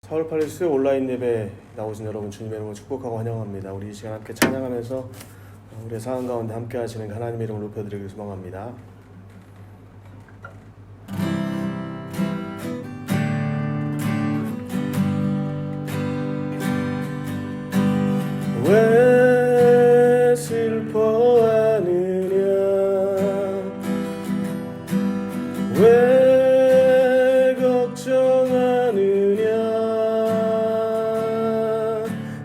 서울팔리스 온라인 예배 나오신 여러분 주님의 이름으로 축복하고 환영합니다. 우리 이 시간 함께 찬양하면서 우리의 상황 가운데 함께 하시는 하나님의 이름을 높여드리길 소망합니다. 왜 슬퍼하느냐, 왜 걱정하느냐,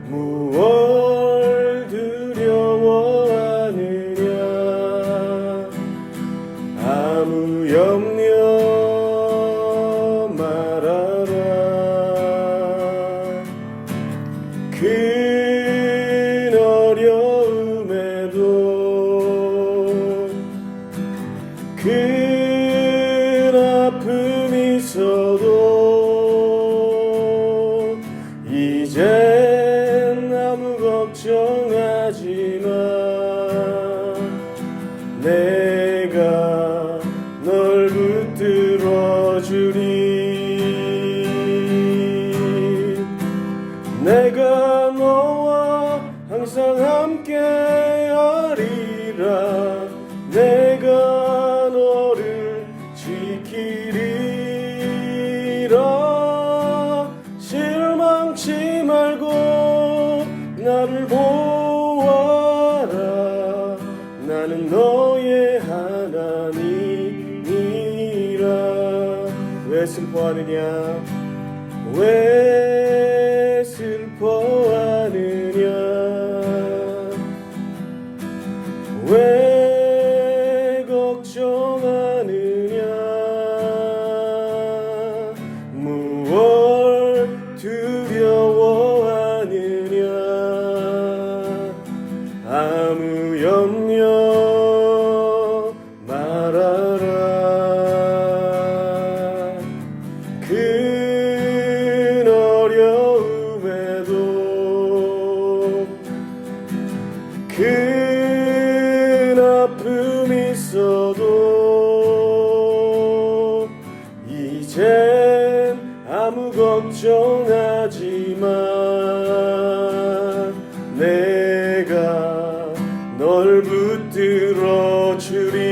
무얼 두려워하느냐, 아무 염려 말아라. 큰 어려움에도 큰 아픔이 있어도 이젠 아무 걱정하지 마. 내가 널 붙들어 주리. 내가 너와 항상 함께 하리라. 내가 너를 지키리라. 실망치 말고 나를 보아라. 나는 너의 하나님이라. 왜 슬퍼하느냐, 왜 슬퍼하느냐, 왜 걱정하느냐, 무얼 두려워하느냐, 아무 염려 말아라. 큰 어려움에도 큰 아픔이 있어도 이젠 아무 걱정하지 마. 내가 널 붙들어 주리.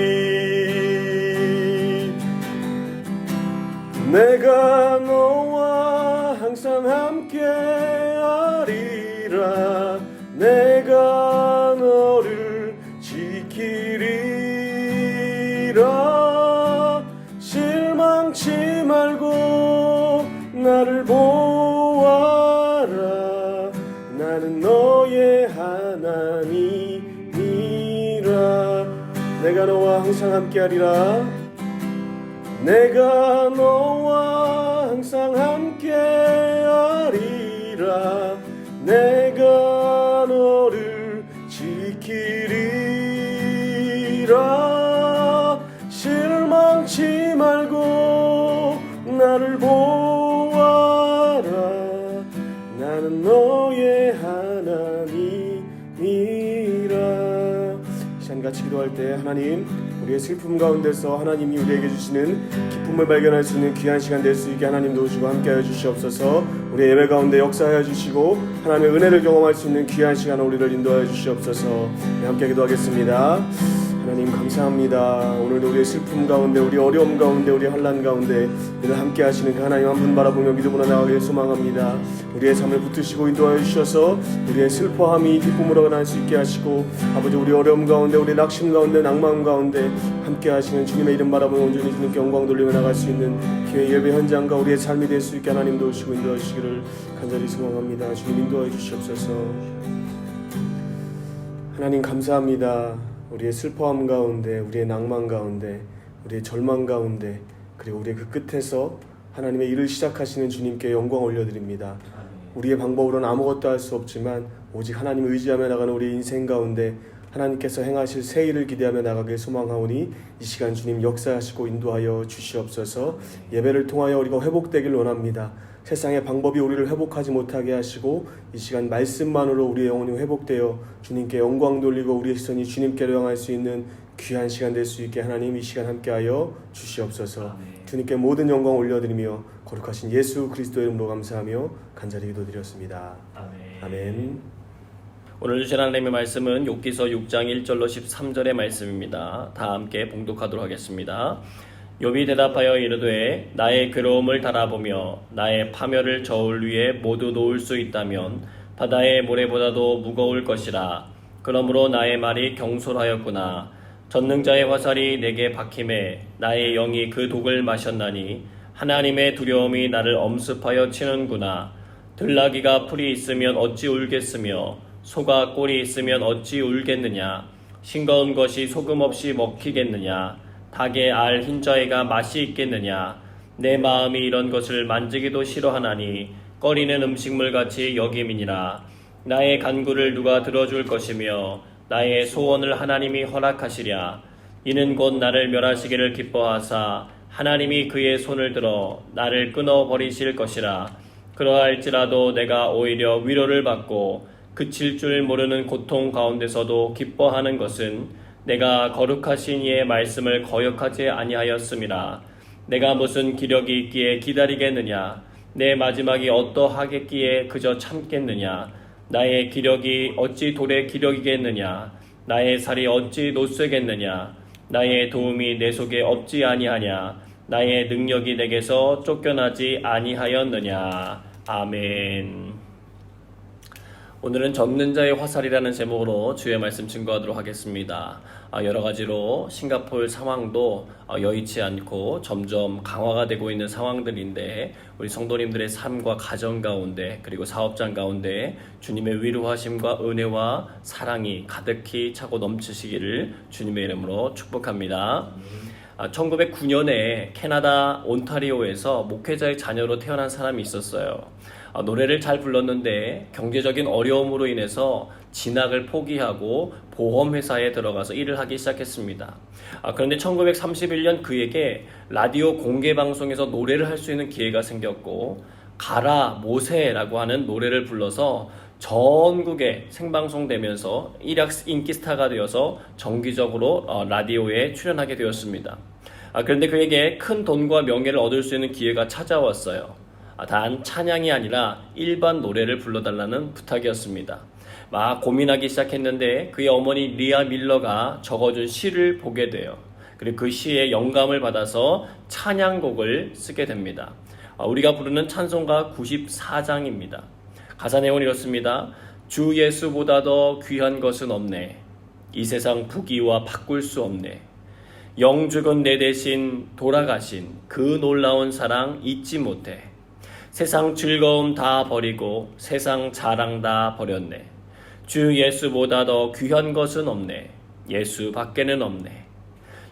내가 너와 항상 함께 하리라. 내가 너를 지키리라. 실망치 말고 나를 보아라. 나는 너의 하나님이라. 내가 너와 항상 함께 하리라. 내가 너와 항상 함께 하리라. 내가 너를 지키리라. 실망치 말고 나를 보아라. 나는 너의 하나님이라. 이 시간 같이 기도할 때 하나님, 우리의 슬픔 가운데서 하나님이 우리에게 주시는 기쁨을 발견할 수 있는 귀한 시간 될 수 있게 하나님 도우시고 함께하여 주시옵소서. 우리의 예배 가운데 역사하여 주시고 하나님의 은혜를 경험할 수 있는 귀한 시간 우리를 인도하여 주시옵소서. 함께 기도하겠습니다. 하나님 감사합니다. 오늘도 우리의 슬픔 가운데, 우리 어려움 가운데, 우리 환난 가운데 우리를 함께 하시는 그 하나님 한 분 바라보며 믿음으로 나아가길 소망합니다. 우리의 삶을 붙드시고 인도하여 주셔서 우리의 슬퍼함이 기쁨으로 변할 수 있게 하시고, 아버지 우리 어려움 가운데, 우리 낙심 가운데, 낭만 가운데 함께 하시는 주님의 이름 바라보며 온전히 주님께 영광 돌리며 나갈 수 있는 기회 예배 현장과 우리의 삶이 될 수 있게 하나님 도우시고 인도하여 주시기를 간절히 소망합니다. 주님 인도하여 주시옵소서. 하나님 감사합니다. 우리의 슬퍼함 가운데, 우리의 낭만 가운데, 우리의 절망 가운데, 그리고 우리의 그 끝에서 하나님의 일을 시작하시는 주님께 영광 올려드립니다. 우리의 방법으로는 아무것도 할 수 없지만 오직 하나님을 의지하며 나가는 우리 인생 가운데 하나님께서 행하실 새 일을 기대하며 나가길 소망하오니 이 시간 주님 역사하시고 인도하여 주시옵소서. 예배를 통하여 우리가 회복되길 원합니다. 세상의 방법이 우리를 회복하지 못하게 하시고 이 시간 말씀만으로 우리의 영혼이 회복되어 주님께 영광 돌리고 우리의 시선이 주님께로 향할 수 있는 귀한 시간 될 수 있게 하나님 이 시간 함께하여 주시옵소서. 주님께 모든 영광 올려드리며 거룩하신 예수 그리스도의 이름으로 감사하며 간절히 기도드렸습니다. 아멘. 오늘 주신 하나님의 말씀은 욥기서 6장 1절로 13절의 말씀입니다. 다 함께 봉독하도록 하겠습니다. 욥이 대답하여 이르되 나의 괴로움을 달아보며 나의 파멸을 저울 위에 모두 놓을 수 있다면 바다의 모래보다도 무거울 것이라. 그러므로 나의 말이 경솔하였구나. 전능자의 화살이 내게 박힘에 나의 영이 그 독을 마셨나니 하나님의 두려움이 나를 엄습하여 치는구나. 들나귀가 풀이 있으면 어찌 울겠으며 소가 꼴이 있으면 어찌 울겠느냐. 싱거운 것이 소금 없이 먹히겠느냐. 닭의 알 흰자위가 맛이 있겠느냐. 내 마음이 이런 것을 만지기도 싫어하나니 꺼리는 음식물같이 여김이니라. 나의 간구를 누가 들어줄 것이며 나의 소원을 하나님이 허락하시랴. 이는 곧 나를 멸하시기를 기뻐하사 하나님이 그의 손을 들어 나를 끊어버리실 것이라. 그러할지라도 내가 오히려 위로를 받고 그칠 줄 모르는 고통 가운데서도 기뻐하는 것은 내가 거룩하신 이의 말씀을 거역하지 아니하였음이라. 내가 무슨 기력이 있기에 기다리겠느냐. 내 마지막이 어떠하겠기에 그저 참겠느냐. 나의 기력이 어찌 돌의 기력이겠느냐. 나의 살이 어찌 노쇠겠느냐. 나의 도움이 내 속에 없지 아니하냐. 나의 능력이 내게서 쫓겨나지 아니하였느냐. 아멘. 오늘은 전능자의 화살이라는 제목으로 주의 말씀 증거하도록 하겠습니다. 여러 가지로 싱가포르 상황도 여의치 않고 점점 강화가 되고 있는 상황들인데 우리 성도님들의 삶과 가정 가운데 그리고 사업장 가운데 주님의 위로하심과 은혜와 사랑이 가득히 차고 넘치시기를 주님의 이름으로 축복합니다. 1909년에 캐나다 온타리오에서 목회자의 자녀로 태어난 사람이 있었어요. 노래를 잘 불렀는데 경제적인 어려움으로 인해서 진학을 포기하고 보험회사에 들어가서 일을 하기 시작했습니다. 그런데 1931년 그에게 라디오 공개방송에서 노래를 할 수 있는 기회가 생겼고 가라 모세라고 하는 노래를 불러서 전국에 생방송되면서 일약 인기 스타가 되어서 정기적으로 라디오에 출연하게 되었습니다. 그런데 그에게 큰 돈과 명예를 얻을 수 있는 기회가 찾아왔어요. 단 찬양이 아니라 일반 노래를 불러달라는 부탁이었습니다. 막 고민하기 시작했는데 그의 어머니 리아 밀러가 적어준 시를 보게 돼요. 그리고 그 시에 영감을 받아서 찬양곡을 쓰게 됩니다. 우리가 부르는 찬송가 94장입니다. 가사 내용은 이렇습니다. 주 예수보다 더 귀한 것은 없네. 이 세상 부귀와 바꿀 수 없네. 영죽은 내 대신 돌아가신 그 놀라운 사랑 잊지 못해. 세상 즐거움 다 버리고 세상 자랑 다 버렸네. 주 예수보다 더 귀한 것은 없네. 예수 밖에는 없네.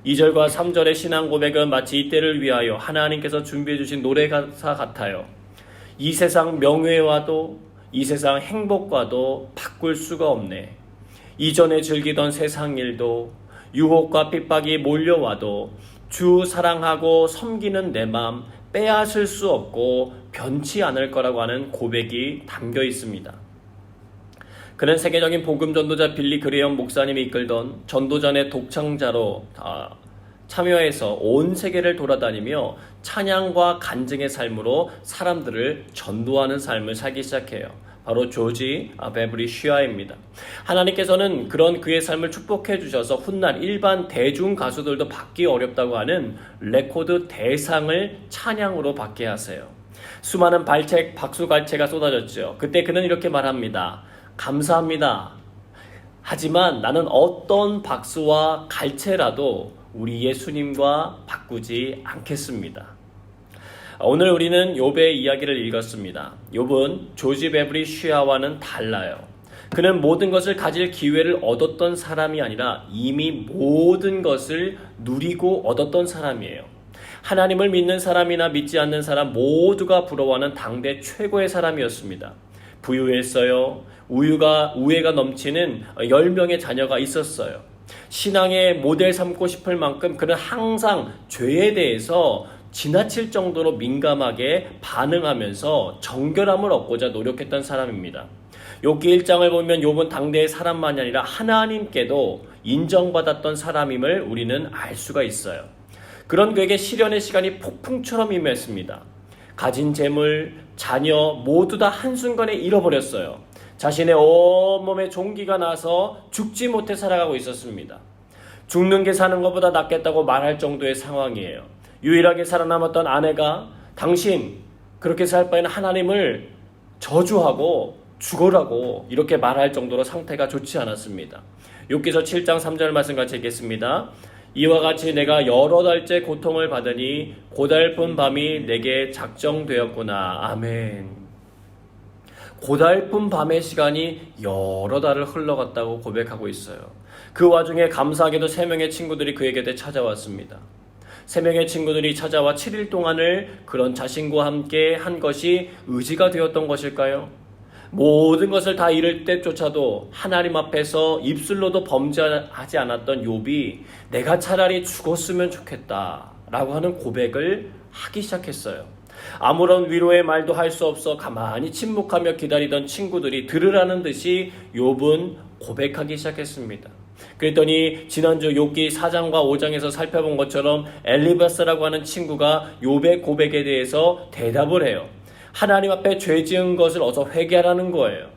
2절과 3절의 신앙 고백은 마치 이때를 위하여 하나님께서 준비해 주신 노래 가사 같아요. 이 세상 명예와도 이 세상 행복과도 바꿀 수가 없네. 이전에 즐기던 세상 일도 유혹과 핍박이 몰려와도 주 사랑하고 섬기는 내 마음 빼앗을 수 없고 변치 않을 거라고 하는 고백이 담겨 있습니다. 그는 세계적인 복음 전도자 빌리 그레엄 목사님이 이끌던 전도전의 독창자로 참여해서 온 세계를 돌아다니며 찬양과 간증의 삶으로 사람들을 전도하는 삶을 살기 시작해요. 바로 조지 베브리 슈아입니다. 하나님께서는 그런 그의 삶을 축복해 주셔서 훗날 일반 대중 가수들도 받기 어렵다고 하는 레코드 대상을 찬양으로 받게 하세요. 수많은 박수갈채가 쏟아졌죠. 그때 그는 이렇게 말합니다. 감사합니다. 하지만 나는 어떤 박수와 갈채라도 우리 예수님과 바꾸지 않겠습니다. 오늘 우리는 욥의 이야기를 읽었습니다. 욥은 조지 베브리 슈아와는 달라요. 그는 모든 것을 가질 기회를 얻었던 사람이 아니라 이미 모든 것을 누리고 얻었던 사람이에요. 하나님을 믿는 사람이나 믿지 않는 사람 모두가 부러워하는 당대 최고의 사람이었습니다. 부유했어요. 우애가 넘치는 10명의 자녀가 있었어요. 신앙의 모델 삼고 싶을 만큼 그는 항상 죄에 대해서 지나칠 정도로 민감하게 반응하면서 정결함을 얻고자 노력했던 사람입니다. 욥기 1장을 보면 욥은 당대의 사람만이 아니라 하나님께도 인정받았던 사람임을 우리는 알 수가 있어요. 그런 그에게 시련의 시간이 폭풍처럼 임했습니다. 가진 재물, 자녀 모두 다 한순간에 잃어버렸어요. 자신의 온몸에 종기가 나서 죽지 못해 살아가고 있었습니다. 죽는 게 사는 것보다 낫겠다고 말할 정도의 상황이에요. 유일하게 살아남았던 아내가 당신 그렇게 살 바에는 하나님을 저주하고 죽으라고 이렇게 말할 정도로 상태가 좋지 않았습니다. 욥기서 7장 3절 말씀 같이 읽겠습니다. 이와 같이 내가 여러 달째 고통을 받으니 고달픈 밤이 내게 작정되었구나. 아멘. 고달픈 밤의 시간이 여러 달을 흘러갔다고 고백하고 있어요. 그 와중에 감사하게도 3명의 친구들이 그에게 찾아왔습니다. 3명의 친구들이 찾아와 7일 동안을 그런 자신과 함께 한 것이 의지가 되었던 것일까요? 모든 것을 다 잃을 때조차도 하나님 앞에서 입술로도 범죄하지 않았던 욥이 내가 차라리 죽었으면 좋겠다 라고 하는 고백을 하기 시작했어요. 아무런 위로의 말도 할 수 없어 가만히 침묵하며 기다리던 친구들이 들으라는 듯이 욥은 고백하기 시작했습니다. 그랬더니 지난주 욥기 4장과 5장에서 살펴본 것처럼 엘리바스라고 하는 친구가 욥의 고백에 대해서 대답을 해요. 하나님 앞에 죄 지은 것을 어서 회개하라는 거예요.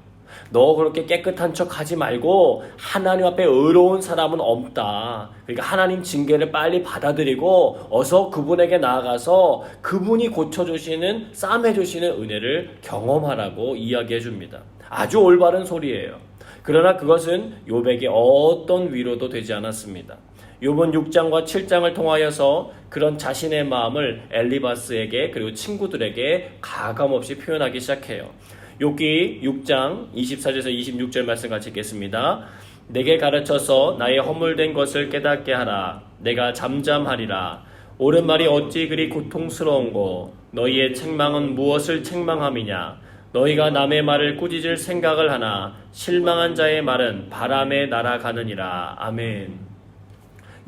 너 그렇게 깨끗한 척 하지 말고 하나님 앞에 의로운 사람은 없다. 그러니까 하나님 징계를 빨리 받아들이고 어서 그분에게 나아가서 그분이 고쳐주시는, 싸매주시는 은혜를 경험하라고 이야기해 줍니다. 아주 올바른 소리예요. 그러나 그것은 욥에게 어떤 위로도 되지 않았습니다. 욥은 6장과 7장을 통하여서 그런 자신의 마음을 엘리바스에게 그리고 친구들에게 가감없이 표현하기 시작해요. 욥기 6장 24절에서 26절 말씀 같이 읽겠습니다. 내게 가르쳐서 나의 허물된 것을 깨닫게 하라. 내가 잠잠하리라. 옳은 말이 어찌 그리 고통스러운고 너희의 책망은 무엇을 책망함이냐. 너희가 남의 말을 꾸짖을 생각을 하나 실망한 자의 말은 바람에 날아가느니라. 아멘.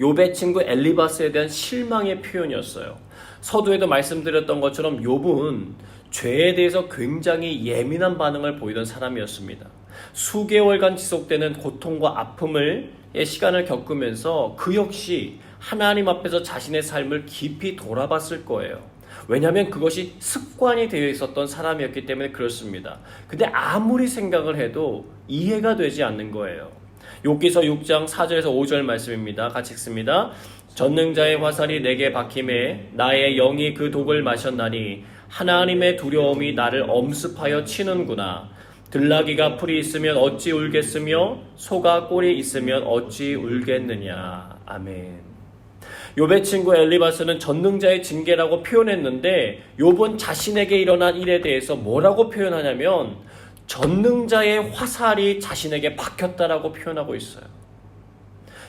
욥의 친구 엘리바스에 대한 실망의 표현이었어요. 서두에도 말씀드렸던 것처럼 욥은 죄에 대해서 굉장히 예민한 반응을 보이던 사람이었습니다. 수개월간 지속되는 고통과 아픔의 시간을 겪으면서 그 역시 하나님 앞에서 자신의 삶을 깊이 돌아봤을 거예요. 왜냐하면 그것이 습관이 되어 있었던 사람이었기 때문에 그렇습니다. 근데 아무리 생각을 해도 이해가 되지 않는 거예요. 욥기서 6장 4절에서 5절 말씀입니다. 같이 읽습니다. 전능자의 화살이 내게 박힘에 나의 영이 그 독을 마셨나니 하나님의 두려움이 나를 엄습하여 치는구나. 들나귀가 풀이 있으면 어찌 울겠으며 소가 꼴이 있으면 어찌 울겠느냐. 아멘. 욥의 친구 엘리바스는 전능자의 징계라고 표현했는데 욥은 자신에게 일어난 일에 대해서 뭐라고 표현하냐면 전능자의 화살이 자신에게 박혔다라고 표현하고 있어요.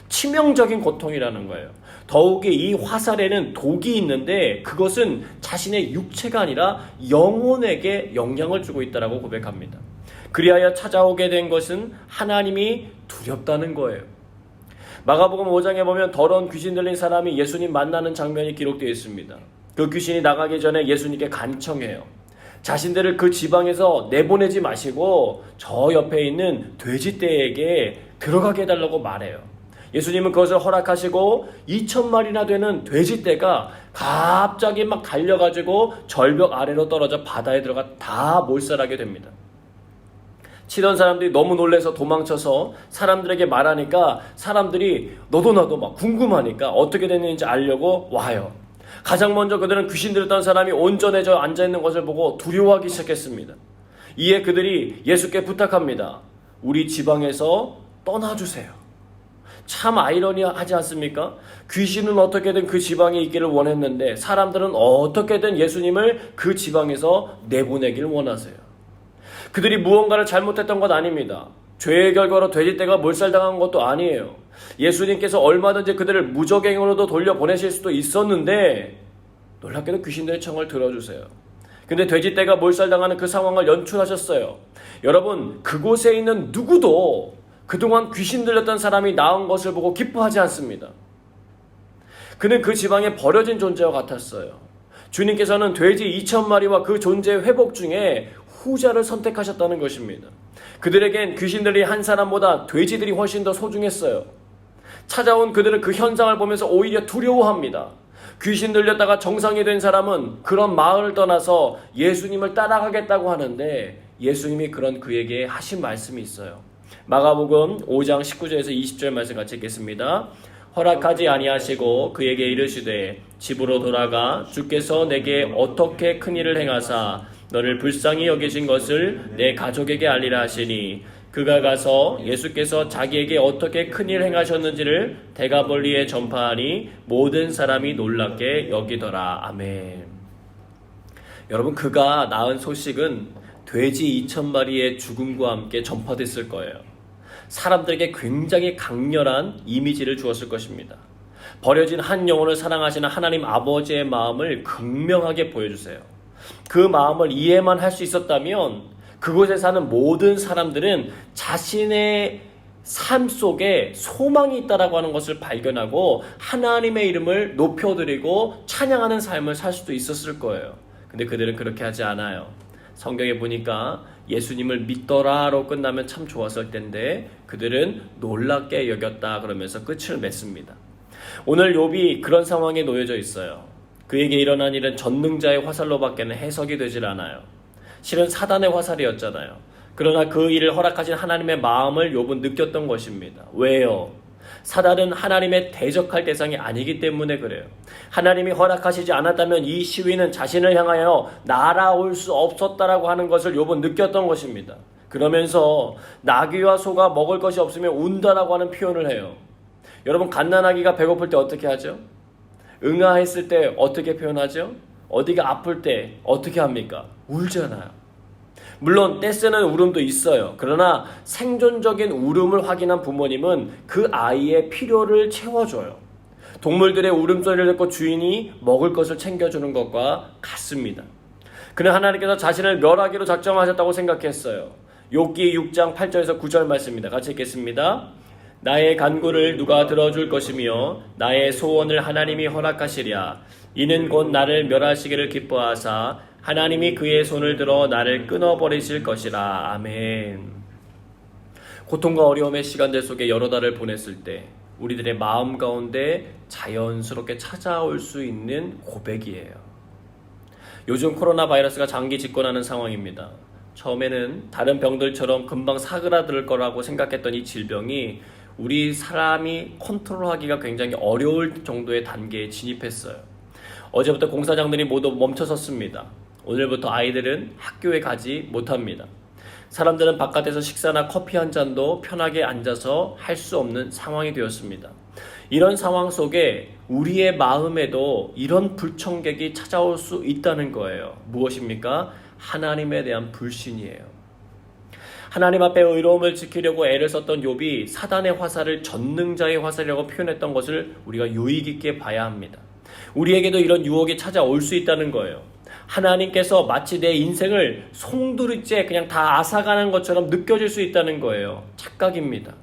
치명적인 고통이라는 거예요. 더욱이 이 화살에는 독이 있는데 그것은 자신의 육체가 아니라 영혼에게 영향을 주고 있다라고 고백합니다. 그리하여 찾아오게 된 것은 하나님이 두렵다는 거예요. 마가복음 5장에 보면 더러운 귀신 들린 사람이 예수님 만나는 장면이 기록되어 있습니다. 그 귀신이 나가기 전에 예수님께 간청해요. 자신들을 그 지방에서 내보내지 마시고 저 옆에 있는 돼지떼에게 들어가게 해달라고 말해요. 예수님은 그것을 허락하시고 2,000마리나 되는 돼지떼가 갑자기 막 달려가지고 절벽 아래로 떨어져 바다에 들어가 다 몰살하게 됩니다. 치던 사람들이 너무 놀라서 도망쳐서 사람들에게 말하니까 사람들이 너도 나도 막 궁금하니까 어떻게 됐는지 알려고 와요. 가장 먼저 그들은 귀신 들었던 사람이 온전해져 앉아있는 것을 보고 두려워하기 시작했습니다. 이에 그들이 예수께 부탁합니다. 우리 지방에서 떠나주세요. 참 아이러니하지 않습니까? 귀신은 어떻게든 그 지방에 있기를 원했는데 사람들은 어떻게든 예수님을 그 지방에서 내보내길 원하세요. 그들이 무언가를 잘못했던 것 아닙니다. 죄의 결과로 돼지떼가 몰살당한 것도 아니에요. 예수님께서 얼마든지 그들을 무적행으로도 돌려보내실 수도 있었는데 놀랍게도 귀신들의 청을 들어주세요. 근데 돼지떼가 몰살당하는 그 상황을 연출하셨어요. 여러분, 그곳에 있는 누구도 그동안 귀신 들렸던 사람이 나은 것을 보고 기뻐하지 않습니다. 그는 그 지방에 버려진 존재와 같았어요. 주님께서는 돼지 2,000마리와 그 존재의 회복 중에 후자를 선택하셨다는 것입니다. 그들에겐 귀신들이 한 사람보다 돼지들이 훨씬 더 소중했어요. 찾아온 그들은 그 현상을 보면서 오히려 두려워합니다. 귀신 들렸다가 정상이 된 사람은 그런 마을을 떠나서 예수님을 따라가겠다고 하는데 예수님이 그런 그에게 하신 말씀이 있어요. 마가복음 5장 19절에서 20절 말씀 같이 읽겠습니다. 허락하지 아니하시고 그에게 이르시되 집으로 돌아가 주께서 내게 어떻게 큰 일을 행하사 너를 불쌍히 여기신 것을 내 가족에게 알리라 하시니 그가 가서 예수께서 자기에게 어떻게 큰 일을 행하셨는지를 대가벌리에 전파하니 모든 사람이 놀랍게 여기더라. 아멘. 여러분, 그가 낳은 소식은 돼지 2,000마리의 죽음과 함께 전파됐을 거예요. 사람들에게 굉장히 강렬한 이미지를 주었을 것입니다. 버려진 한 영혼을 사랑하시는 하나님 아버지의 마음을 극명하게 보여주세요. 그 마음을 이해만 할 수 있었다면 그곳에 사는 모든 사람들은 자신의 삶 속에 소망이 있다라고 하는 것을 발견하고 하나님의 이름을 높여드리고 찬양하는 삶을 살 수도 있었을 거예요. 근데 그들은 그렇게 하지 않아요. 성경에 보니까 예수님을 믿더라로 끝나면 참 좋았을 텐데 그들은 놀랍게 여겼다 그러면서 끝을 맺습니다. 오늘 욥이 그런 상황에 놓여져 있어요. 그에게 일어난 일은 전능자의 화살로밖에는 해석이 되질 않아요. 실은 사단의 화살이었잖아요. 그러나 그 일을 허락하신 하나님의 마음을 욥은 느꼈던 것입니다. 왜요? 사단은 하나님의 대적할 대상이 아니기 때문에 그래요. 하나님이 허락하시지 않았다면 이 시위는 자신을 향하여 날아올 수 없었다라고 하는 것을 욥은 느꼈던 것입니다. 그러면서 나귀와 소가 먹을 것이 없으면 운다라고 하는 표현을 해요. 여러분, 갓난아기가 배고플 때 어떻게 하죠? 응아했을 때 어떻게 표현하죠? 어디가 아플 때 어떻게 합니까? 울잖아요. 물론 떼쓰는 울음도 있어요. 그러나 생존적인 울음을 확인한 부모님은 그 아이의 필요를 채워줘요. 동물들의 울음소리를 듣고 주인이 먹을 것을 챙겨주는 것과 같습니다. 그는 하나님께서 자신을 멸하기로 작정하셨다고 생각했어요. 욥기 6장 8절에서 9절 말씀입니다. 같이 읽겠습니다. 나의 간구를 누가 들어줄 것이며 나의 소원을 하나님이 허락하시랴. 이는 곧 나를 멸하시기를 기뻐하사 하나님이 그의 손을 들어 나를 끊어버리실 것이라. 아멘. 고통과 어려움의 시간들 속에 여러 달을 보냈을 때 우리들의 마음 가운데 자연스럽게 찾아올 수 있는 고백이에요. 요즘 코로나 바이러스가 장기 집권하는 상황입니다. 처음에는 다른 병들처럼 금방 사그라들 거라고 생각했던 이 질병이 우리 사람이 컨트롤하기가 굉장히 어려울 정도의 단계에 진입했어요. 어제부터 공사장들이 모두 멈춰섰습니다. 오늘부터 아이들은 학교에 가지 못합니다. 사람들은 바깥에서 식사나 커피 한 잔도 편하게 앉아서 할 수 없는 상황이 되었습니다. 이런 상황 속에 우리의 마음에도 이런 불청객이 찾아올 수 있다는 거예요. 무엇입니까? 하나님에 대한 불신이에요. 하나님 앞에 의로움을 지키려고 애를 썼던 욥이 사단의 화살을 전능자의 화살이라고 표현했던 것을 우리가 유의 깊게 봐야 합니다. 우리에게도 이런 유혹이 찾아올 수 있다는 거예요. 하나님께서 마치 내 인생을 송두리째 그냥 다 앗아가는 것처럼 느껴질 수 있다는 거예요. 착각입니다.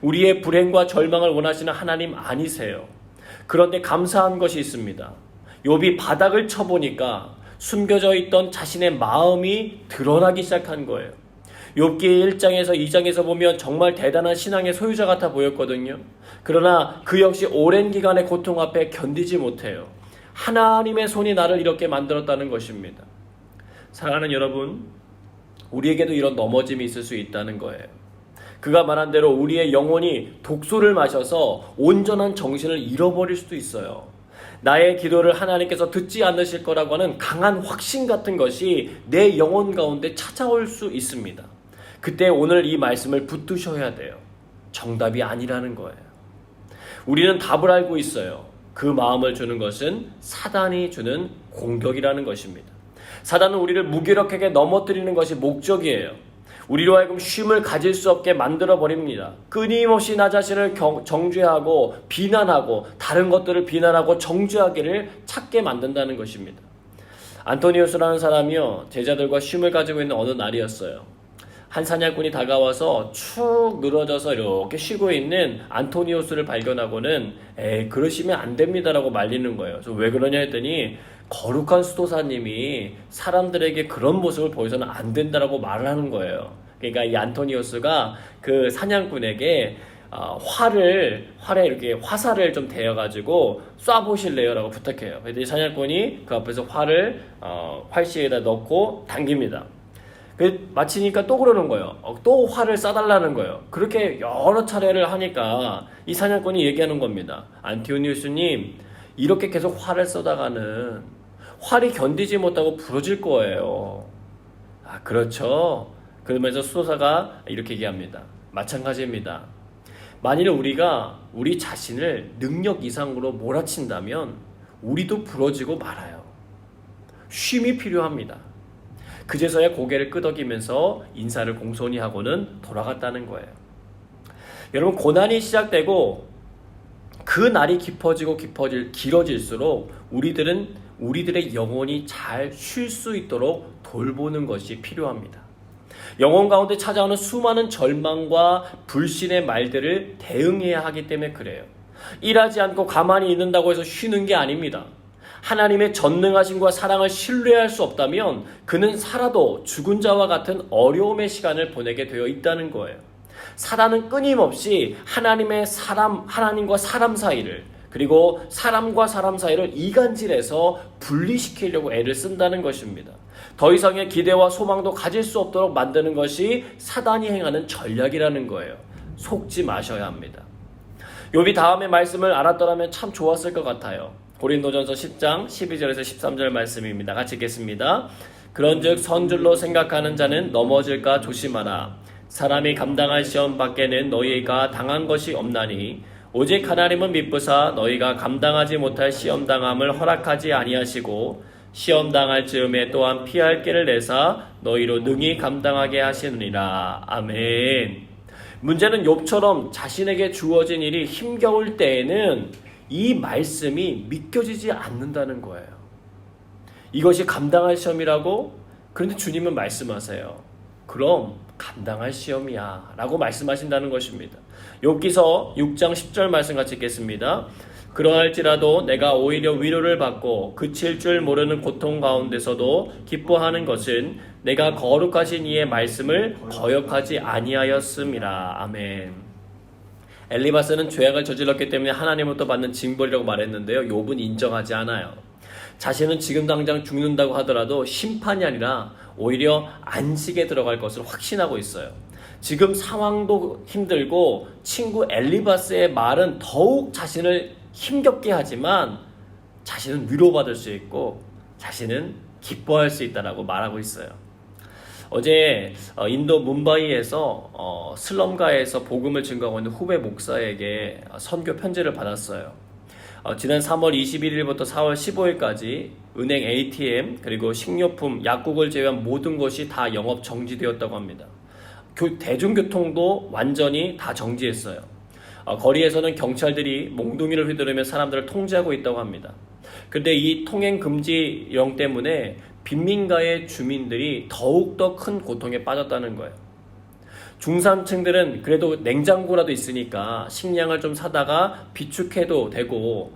우리의 불행과 절망을 원하시는 하나님 아니세요. 그런데 감사한 것이 있습니다. 욥이 바닥을 쳐보니까 숨겨져 있던 자신의 마음이 드러나기 시작한 거예요. 욥기 1장에서 2장에서 보면 정말 대단한 신앙의 소유자 같아 보였거든요. 그러나 그 역시 오랜 기간의 고통 앞에 견디지 못해요. 하나님의 손이 나를 이렇게 만들었다는 것입니다. 사랑하는 여러분, 우리에게도 이런 넘어짐이 있을 수 있다는 거예요. 그가 말한 대로 우리의 영혼이 독소를 마셔서 온전한 정신을 잃어버릴 수도 있어요. 나의 기도를 하나님께서 듣지 않으실 거라고 하는 강한 확신 같은 것이 내 영혼 가운데 찾아올 수 있습니다. 그때 오늘 이 말씀을 붙드셔야 돼요. 정답이 아니라는 거예요. 우리는 답을 알고 있어요. 그 마음을 주는 것은 사단이 주는 공격이라는 것입니다. 사단은 우리를 무기력하게 넘어뜨리는 것이 목적이에요. 우리로 하여금 쉼을 가질 수 없게 만들어버립니다. 끊임없이 나 자신을 정죄하고 비난하고 다른 것들을 비난하고 정죄하기를 찾게 만든다는 것입니다. 안토니우스라는 사람이요, 제자들과 쉼을 가지고 있는 어느 날이었어요. 한 사냥꾼이 다가와서 축 늘어져서 이렇게 쉬고 있는 안토니우스를 발견하고는 그러시면 안 됩니다라고 말리는 거예요. 그래서 왜 그러냐 했더니 거룩한 수도사님이 사람들에게 그런 모습을 보여서는 안 된다라고 말을 하는 거예요. 그러니까 이 안토니우스가 그 사냥꾼에게 활에 이렇게 화살을 좀 대어가지고 쏴보실래요? 라고 부탁해요. 그랬더니 사냥꾼이 그 앞에서 활을 활시에다 넣고 당깁니다. 마치니까 또 그러는 거예요. 또 활을 쏴달라는 거예요. 그렇게 여러 차례를 하니까 이 사냥꾼이 얘기하는 겁니다. 안티오니우스님, 이렇게 계속 활을 쏘다가는 활이 견디지 못하고 부러질 거예요. 그렇죠. 그러면서 수도사가 이렇게 얘기합니다. 마찬가지입니다. 만일 우리가 우리 자신을 능력 이상으로 몰아친다면 우리도 부러지고 말아요. 쉼이 필요합니다. 그제서야 고개를 끄덕이면서 인사를 공손히 하고는 돌아갔다는 거예요. 여러분, 고난이 시작되고 그 날이 길어질수록 우리들의 영혼이 잘 쉴 수 있도록 돌보는 것이 필요합니다. 영혼 가운데 찾아오는 수많은 절망과 불신의 말들을 대응해야 하기 때문에 그래요. 일하지 않고 가만히 있는다고 해서 쉬는 게 아닙니다. 하나님의 전능하심과 사랑을 신뢰할 수 없다면 그는 살아도 죽은 자와 같은 어려움의 시간을 보내게 되어 있다는 거예요. 사단은 끊임없이 하나님과 사람 사이를, 그리고 사람과 사람 사이를 이간질해서 분리시키려고 애를 쓴다는 것입니다. 더 이상의 기대와 소망도 가질 수 없도록 만드는 것이 사단이 행하는 전략이라는 거예요. 속지 마셔야 합니다. 욥이 다음의 말씀을 알았더라면 참 좋았을 것 같아요. 고린도전서 10장 12절에서 13절 말씀입니다. 같이 읽겠습니다. 그런즉 선줄로 생각하는 자는 넘어질까 조심하라. 사람이 감당할 시험 밖에는 너희가 당한 것이 없나니 오직 하나님은 미쁘사 너희가 감당하지 못할 시험 당함을 허락하지 아니하시고 시험 당할 즈음에 또한 피할 길을 내사 너희로 능히 감당하게 하시느니라. 아멘. 문제는 욥처럼 자신에게 주어진 일이 힘겨울 때에는 이 말씀이 믿겨지지 않는다는 거예요. 이것이 감당할 시험이라고? 그런데 주님은 말씀하세요. 그럼 감당할 시험이야 라고 말씀하신다는 것입니다. 욥기서 6장 10절 말씀 같이 읽겠습니다. 그러할지라도 내가 오히려 위로를 받고 그칠 줄 모르는 고통 가운데서도 기뻐하는 것은 내가 거룩하신 이의 말씀을 거역하지 아니하였음이라. 아멘. 엘리바스는 죄악을 저질렀기 때문에 하나님으로부터 받는 징벌이라고 말했는데요. 욥은 인정하지 않아요. 자신은 지금 당장 죽는다고 하더라도 심판이 아니라 오히려 안식에 들어갈 것을 확신하고 있어요. 지금 상황도 힘들고 친구 엘리바스의 말은 더욱 자신을 힘겹게 하지만 자신은 위로받을 수 있고 자신은 기뻐할 수 있다라고 말하고 있어요. 어제 인도 뭄바이에서 슬럼가에서 복음을 증거하고 있는 후배 목사에게 선교 편지를 받았어요. 지난 3월 21일부터 4월 15일까지 은행 ATM 그리고 식료품, 약국을 제외한 모든 것이 다 영업 정지되었다고 합니다. 대중교통도 완전히 다 정지했어요. 거리에서는 경찰들이 몽둥이를 휘두르며 사람들을 통제하고 있다고 합니다. 그런데 이 통행 금지령 때문에 빈민가의 주민들이 더욱더 큰 고통에 빠졌다는 거예요. 중산층들은 그래도 냉장고라도 있으니까 식량을 좀 사다가 비축해도 되고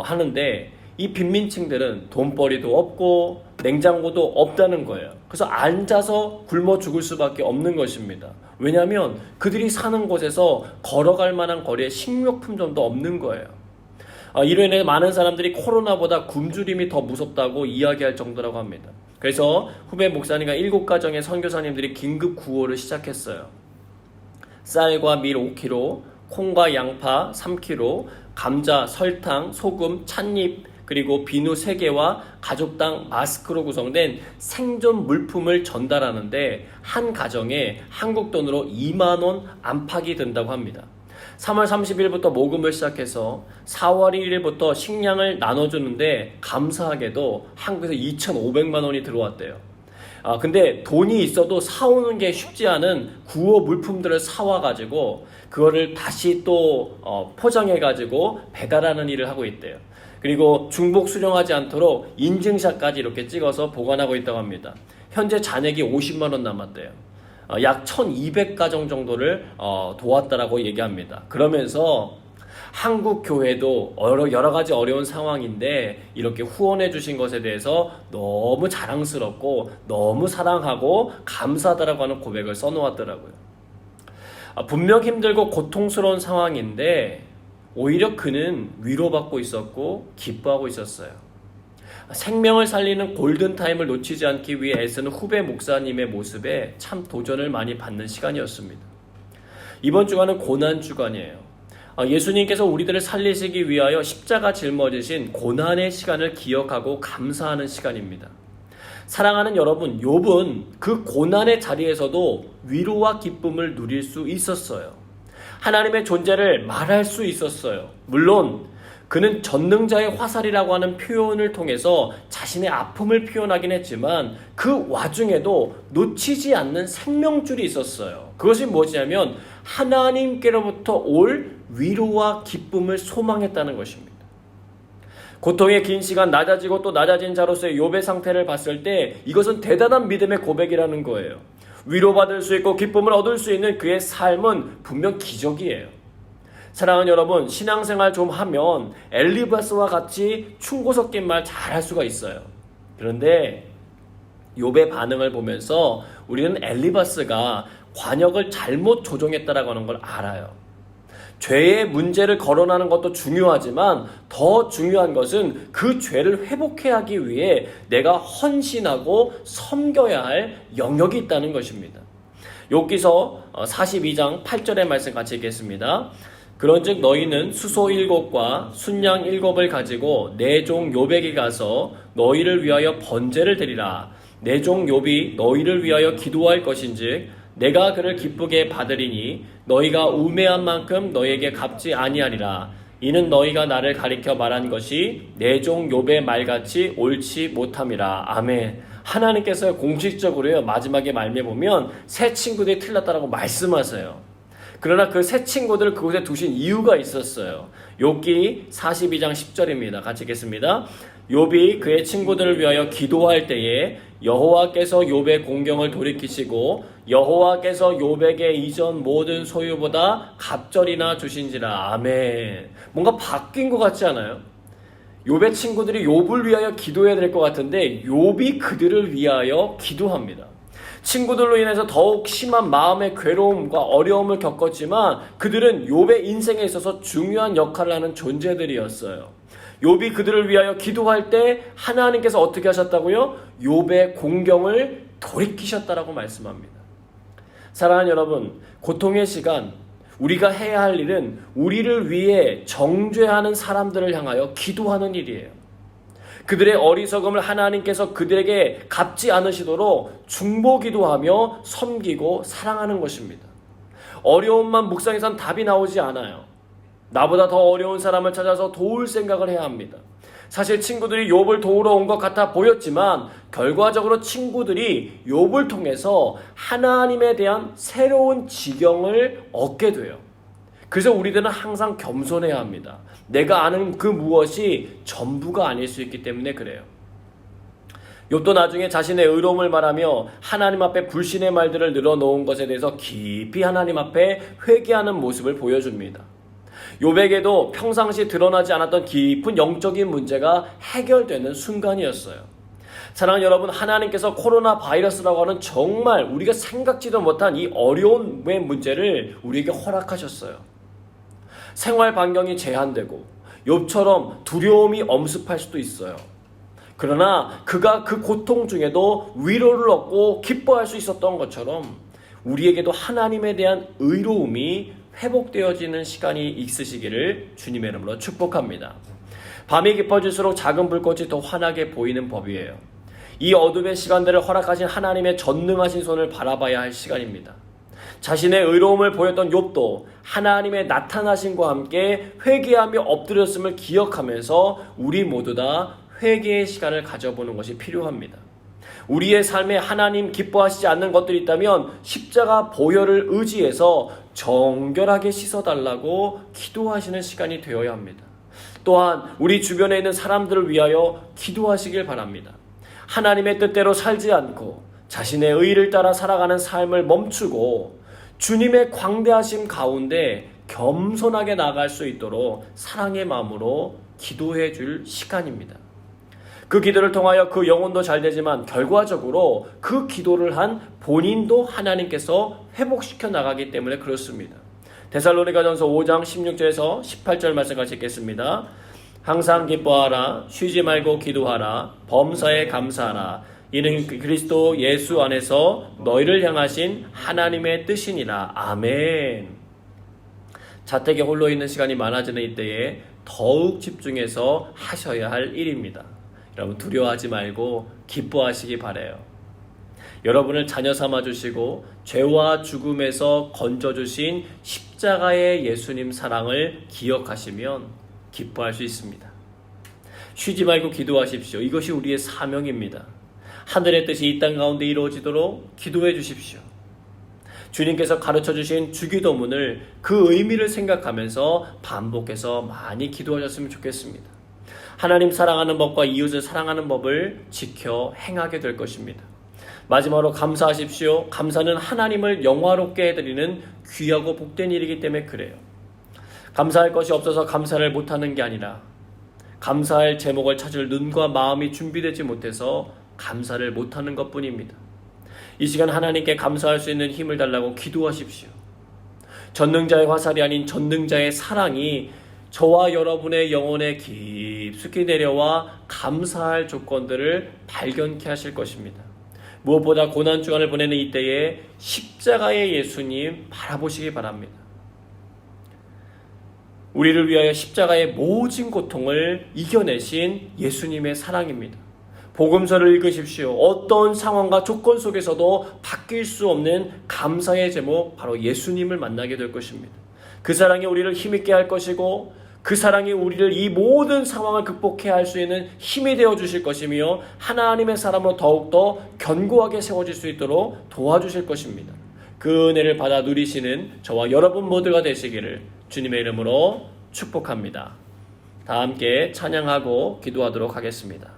하는데 이 빈민층들은 돈벌이도 없고 냉장고도 없다는 거예요. 그래서 앉아서 굶어 죽을 수밖에 없는 것입니다. 왜냐하면 그들이 사는 곳에서 걸어갈 만한 거리에 식료품점도 없는 거예요. 이로 인해 많은 사람들이 코로나보다 굶주림이 더 무섭다고 이야기할 정도라고 합니다. 그래서 후배 목사님과 7가정의 선교사님들이 긴급 구호를 시작했어요. 쌀과 밀 5kg, 콩과 양파 3kg, 감자, 설탕, 소금, 찻잎, 그리고 비누 3개와 가족당 마스크로 구성된 생존 물품을 전달하는데 한 가정에 한국 돈으로 2만 원 안팎이 든다고 합니다. 3월 30일부터 모금을 시작해서 4월 1일부터 식량을 나눠주는데 감사하게도 한국에서 2,500만 원이 들어왔대요. 근데 돈이 있어도 사오는 게 쉽지 않은 구호 물품들을 사와가지고 그거를 다시 또 포장해가지고 배달하는 일을 하고 있대요. 그리고 중복 수령하지 않도록 인증샷까지 이렇게 찍어서 보관하고 있다고 합니다. 현재 잔액이 50만 원 남았대요. 약 1200가정 정도를 도왔다라고 얘기합니다. 그러면서 한국 교회도 여러 가지 어려운 상황인데 이렇게 후원해 주신 것에 대해서 너무 자랑스럽고 너무 사랑하고 감사하다라고 하는 고백을 써놓았더라고요. 분명 힘들고 고통스러운 상황인데 오히려 그는 위로받고 있었고 기뻐하고 있었어요. 생명을 살리는 골든타임을 놓치지 않기 위해 애쓰는 후배 목사님의 모습에 참 도전을 많이 받는 시간이었습니다. 이번 주간은 고난주간이에요. 예수님께서 우리들을 살리시기 위하여 십자가 짊어지신 고난의 시간을 기억하고 감사하는 시간입니다. 사랑하는 여러분, 욥은 그 고난의 자리에서도 위로와 기쁨을 누릴 수 있었어요. 하나님의 존재를 말할 수 있었어요. 물론 그는 전능자의 화살이라고 하는 표현을 통해서 자신의 아픔을 표현하긴 했지만 그 와중에도 놓치지 않는 생명줄이 있었어요. 그것이 뭐냐면 하나님께로부터 올 위로와 기쁨을 소망했다는 것입니다. 고통의 긴 시간 낮아지고 또 낮아진 자로서의 욥의 상태를 봤을 때 이것은 대단한 믿음의 고백이라는 거예요. 위로받을 수 있고 기쁨을 얻을 수 있는 그의 삶은 분명 기적이에요. 사랑하는 여러분, 신앙생활 좀 하면 엘리바스와 같이 충고 섞인 말 잘할 수가 있어요. 그런데 욥의 반응을 보면서 우리는 엘리바스가 관역을 잘못 조종했다라고 하는 걸 알아요. 죄의 문제를 거론하는 것도 중요하지만 더 중요한 것은 그 죄를 회복해야 하기 위해 내가 헌신하고 섬겨야 할 영역이 있다는 것입니다. 욥기서 42장 8절의 말씀 같이 읽겠습니다. 그런즉 너희는 수소 7과 순양 7을 가지고 내 종 욥에게 가서 너희를 위하여 번제를 드리라. 내 종 욥이 너희를 위하여 기도할 것인즉 내가 그를 기쁘게 받으리니 너희가 우매한 만큼 너희에게 갚지 아니하리라. 이는 너희가 나를 가리켜 말한 것이 내 종 욥의 말같이 옳지 못함이라. 아멘. 하나님께서 공식적으로요 마지막에 말미에 보면 새 친구들이 틀렸다라고 말씀하세요. 그러나 그 새 친구들을 그곳에 두신 이유가 있었어요. 욥기 42장 10절입니다. 같이 읽겠습니다. 욥이 그의 친구들을 위하여 기도할 때에 여호와께서 욥의 공경을 돌이키시고 여호와께서 욥에게 이전 모든 소유보다 갑절이나 주신지라. 아멘. 뭔가 바뀐 것 같지 않아요? 욥의 친구들이 욥을 위하여 기도해야 될 것 같은데 욥이 그들을 위하여 기도합니다. 친구들로 인해서 더욱 심한 마음의 괴로움과 어려움을 겪었지만 그들은 욥의 인생에 있어서 중요한 역할을 하는 존재들이었어요. 욥이 그들을 위하여 기도할 때 하나님께서 어떻게 하셨다고요? 욥의 공경을 돌이키셨다라고 말씀합니다. 사랑하는 여러분, 고통의 시간 우리가 해야 할 일은 우리를 위해 정죄하는 사람들을 향하여 기도하는 일이에요. 그들의 어리석음을 하나님께서 그들에게 갚지 않으시도록 중보기도하며 섬기고 사랑하는 것입니다. 어려움만 묵상해서는 답이 나오지 않아요. 나보다 더 어려운 사람을 찾아서 도울 생각을 해야 합니다. 사실 친구들이 욥을 도우러 온 것 같아 보였지만 결과적으로 친구들이 욥을 통해서 하나님에 대한 새로운 지경을 얻게 돼요. 그래서 우리들은 항상 겸손해야 합니다. 내가 아는 그 무엇이 전부가 아닐 수 있기 때문에 그래요. 욥도 나중에 자신의 의로움을 말하며 하나님 앞에 불신의 말들을 늘어놓은 것에 대해서 깊이 하나님 앞에 회개하는 모습을 보여줍니다. 욥에게도 평상시 드러나지 않았던 깊은 영적인 문제가 해결되는 순간이었어요. 사랑하는 여러분, 하나님께서 코로나 바이러스라고 하는 정말 우리가 생각지도 못한 이 어려움의 문제를 우리에게 허락하셨어요. 생활 반경이 제한되고 욥처럼 두려움이 엄습할 수도 있어요. 그러나 그가 그 고통 중에도 위로를 얻고 기뻐할 수 있었던 것처럼 우리에게도 하나님에 대한 의로움이 회복되어지는 시간이 있으시기를 주님의 이름으로 축복합니다. 밤이 깊어질수록 작은 불꽃이 더 환하게 보이는 법이에요. 이 어둠의 시간들을 허락하신 하나님의 전능하신 손을 바라봐야 할 시간입니다. 자신의 의로움을 보였던 욥도 하나님의 나타나심과 함께 회개하며 엎드렸음을 기억하면서 우리 모두 다 회개의 시간을 가져보는 것이 필요합니다. 우리의 삶에 하나님 기뻐하시지 않는 것들이 있다면 십자가 보혈을 의지해서 정결하게 씻어달라고 기도하시는 시간이 되어야 합니다. 또한 우리 주변에 있는 사람들을 위하여 기도하시길 바랍니다. 하나님의 뜻대로 살지 않고 자신의 의를 따라 살아가는 삶을 멈추고 주님의 광대하심 가운데 겸손하게 나아갈 수 있도록 사랑의 마음으로 기도해 줄 시간입니다. 그 기도를 통하여 그 영혼도 잘 되지만 결과적으로 그 기도를 한 본인도 하나님께서 회복시켜 나가기 때문에 그렇습니다. 데살로니가전서 5장 16절에서 18절 말씀 같이 읽겠습니다. 항상 기뻐하라, 쉬지 말고 기도하라, 범사에 감사하라. 이는 그리스도 예수 안에서 너희를 향하신 하나님의 뜻이니라. 아멘. 자택에 홀로 있는 시간이 많아지는 이때에 더욱 집중해서 하셔야 할 일입니다. 여러분 두려워하지 말고 기뻐하시기 바라요. 여러분을 자녀 삼아주시고 죄와 죽음에서 건져주신 십자가의 예수님 사랑을 기억하시면 기뻐할 수 있습니다. 쉬지 말고 기도하십시오. 이것이 우리의 사명입니다. 하늘의 뜻이 이 땅 가운데 이루어지도록 기도해 주십시오. 주님께서 가르쳐주신 주기도문을 그 의미를 생각하면서 반복해서 많이 기도하셨으면 좋겠습니다. 하나님 사랑하는 법과 이웃을 사랑하는 법을 지켜 행하게 될 것입니다. 마지막으로 감사하십시오. 감사는 하나님을 영화롭게 해드리는 귀하고 복된 일이기 때문에 그래요. 감사할 것이 없어서 감사를 못하는 게 아니라 감사할 제목을 찾을 눈과 마음이 준비되지 못해서 감사를 못하는 것뿐입니다. 이 시간 하나님께 감사할 수 있는 힘을 달라고 기도하십시오. 전능자의 화살이 아닌 전능자의 사랑이 저와 여러분의 영혼에 깊숙이 내려와 감사할 조건들을 발견케 하실 것입니다. 무엇보다 고난주간을 보내는 이때에 십자가의 예수님 바라보시기 바랍니다. 우리를 위하여 십자가의 모진 고통을 이겨내신 예수님의 사랑입니다. 복음서를 읽으십시오. 어떤 상황과 조건 속에서도 바뀔 수 없는 감사의 제목, 바로 예수님을 만나게 될 것입니다. 그 사랑이 우리를 힘있게 할 것이고 그 사랑이 우리를 이 모든 상황을 극복해야 할 수 있는 힘이 되어 주실 것이며 하나님의 사람으로 더욱더 견고하게 세워질 수 있도록 도와주실 것입니다. 그 은혜를 받아 누리시는 저와 여러분 모두가 되시기를 주님의 이름으로 축복합니다. 다 함께 찬양하고 기도하도록 하겠습니다.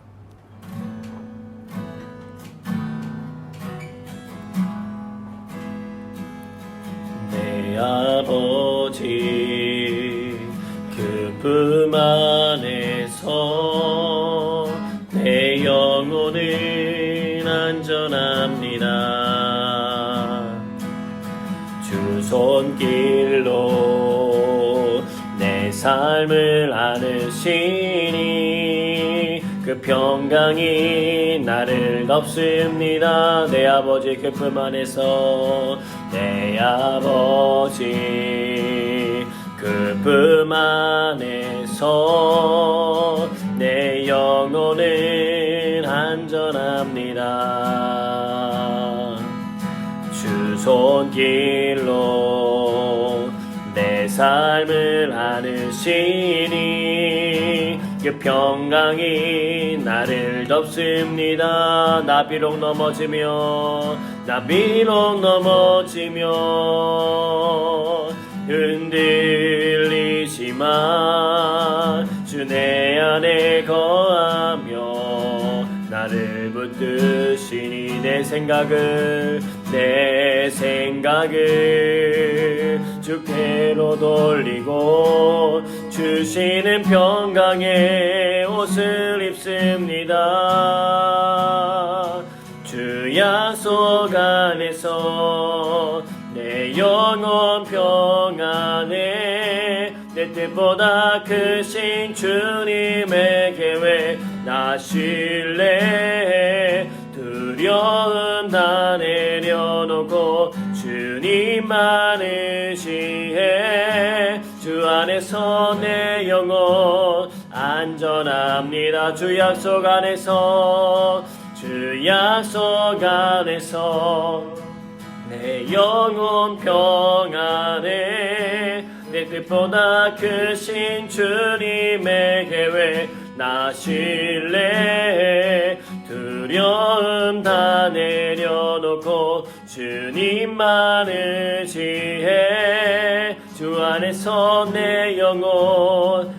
내 아버지 그 품 안에서 내 영혼은 안전합니다. 주 손길로 내 삶을 안으시니 그 평강이 나를 덮습니다. 내 아버지 그 품 안에서 내 아버지 그 품 안에서 내 영혼은 안전합니다. 주 손길로 내 삶을 안으시니 그 평강이 나를 덮습니다. 나 비록 넘어지며 흔들리지만 주 내 안에 거하며 나를 붙드시니 내 생각을 주께로 돌리고 주시는 평강의 옷을 입습니다. 주 약속 안에서 내 영혼 평안에 내 뜻보다 크신 주님의 계획 나 신뢰해 두려움 다 내려놓고 주님만 의지해 주 안에서 내 영혼 안전합니다. 주 약속 안에서 내 영혼 평안에 내 뜻보다 크신 주님의 계획 나 신뢰해 두려움 다 내려놓고 주님만 의지해 주 안에서 내 영혼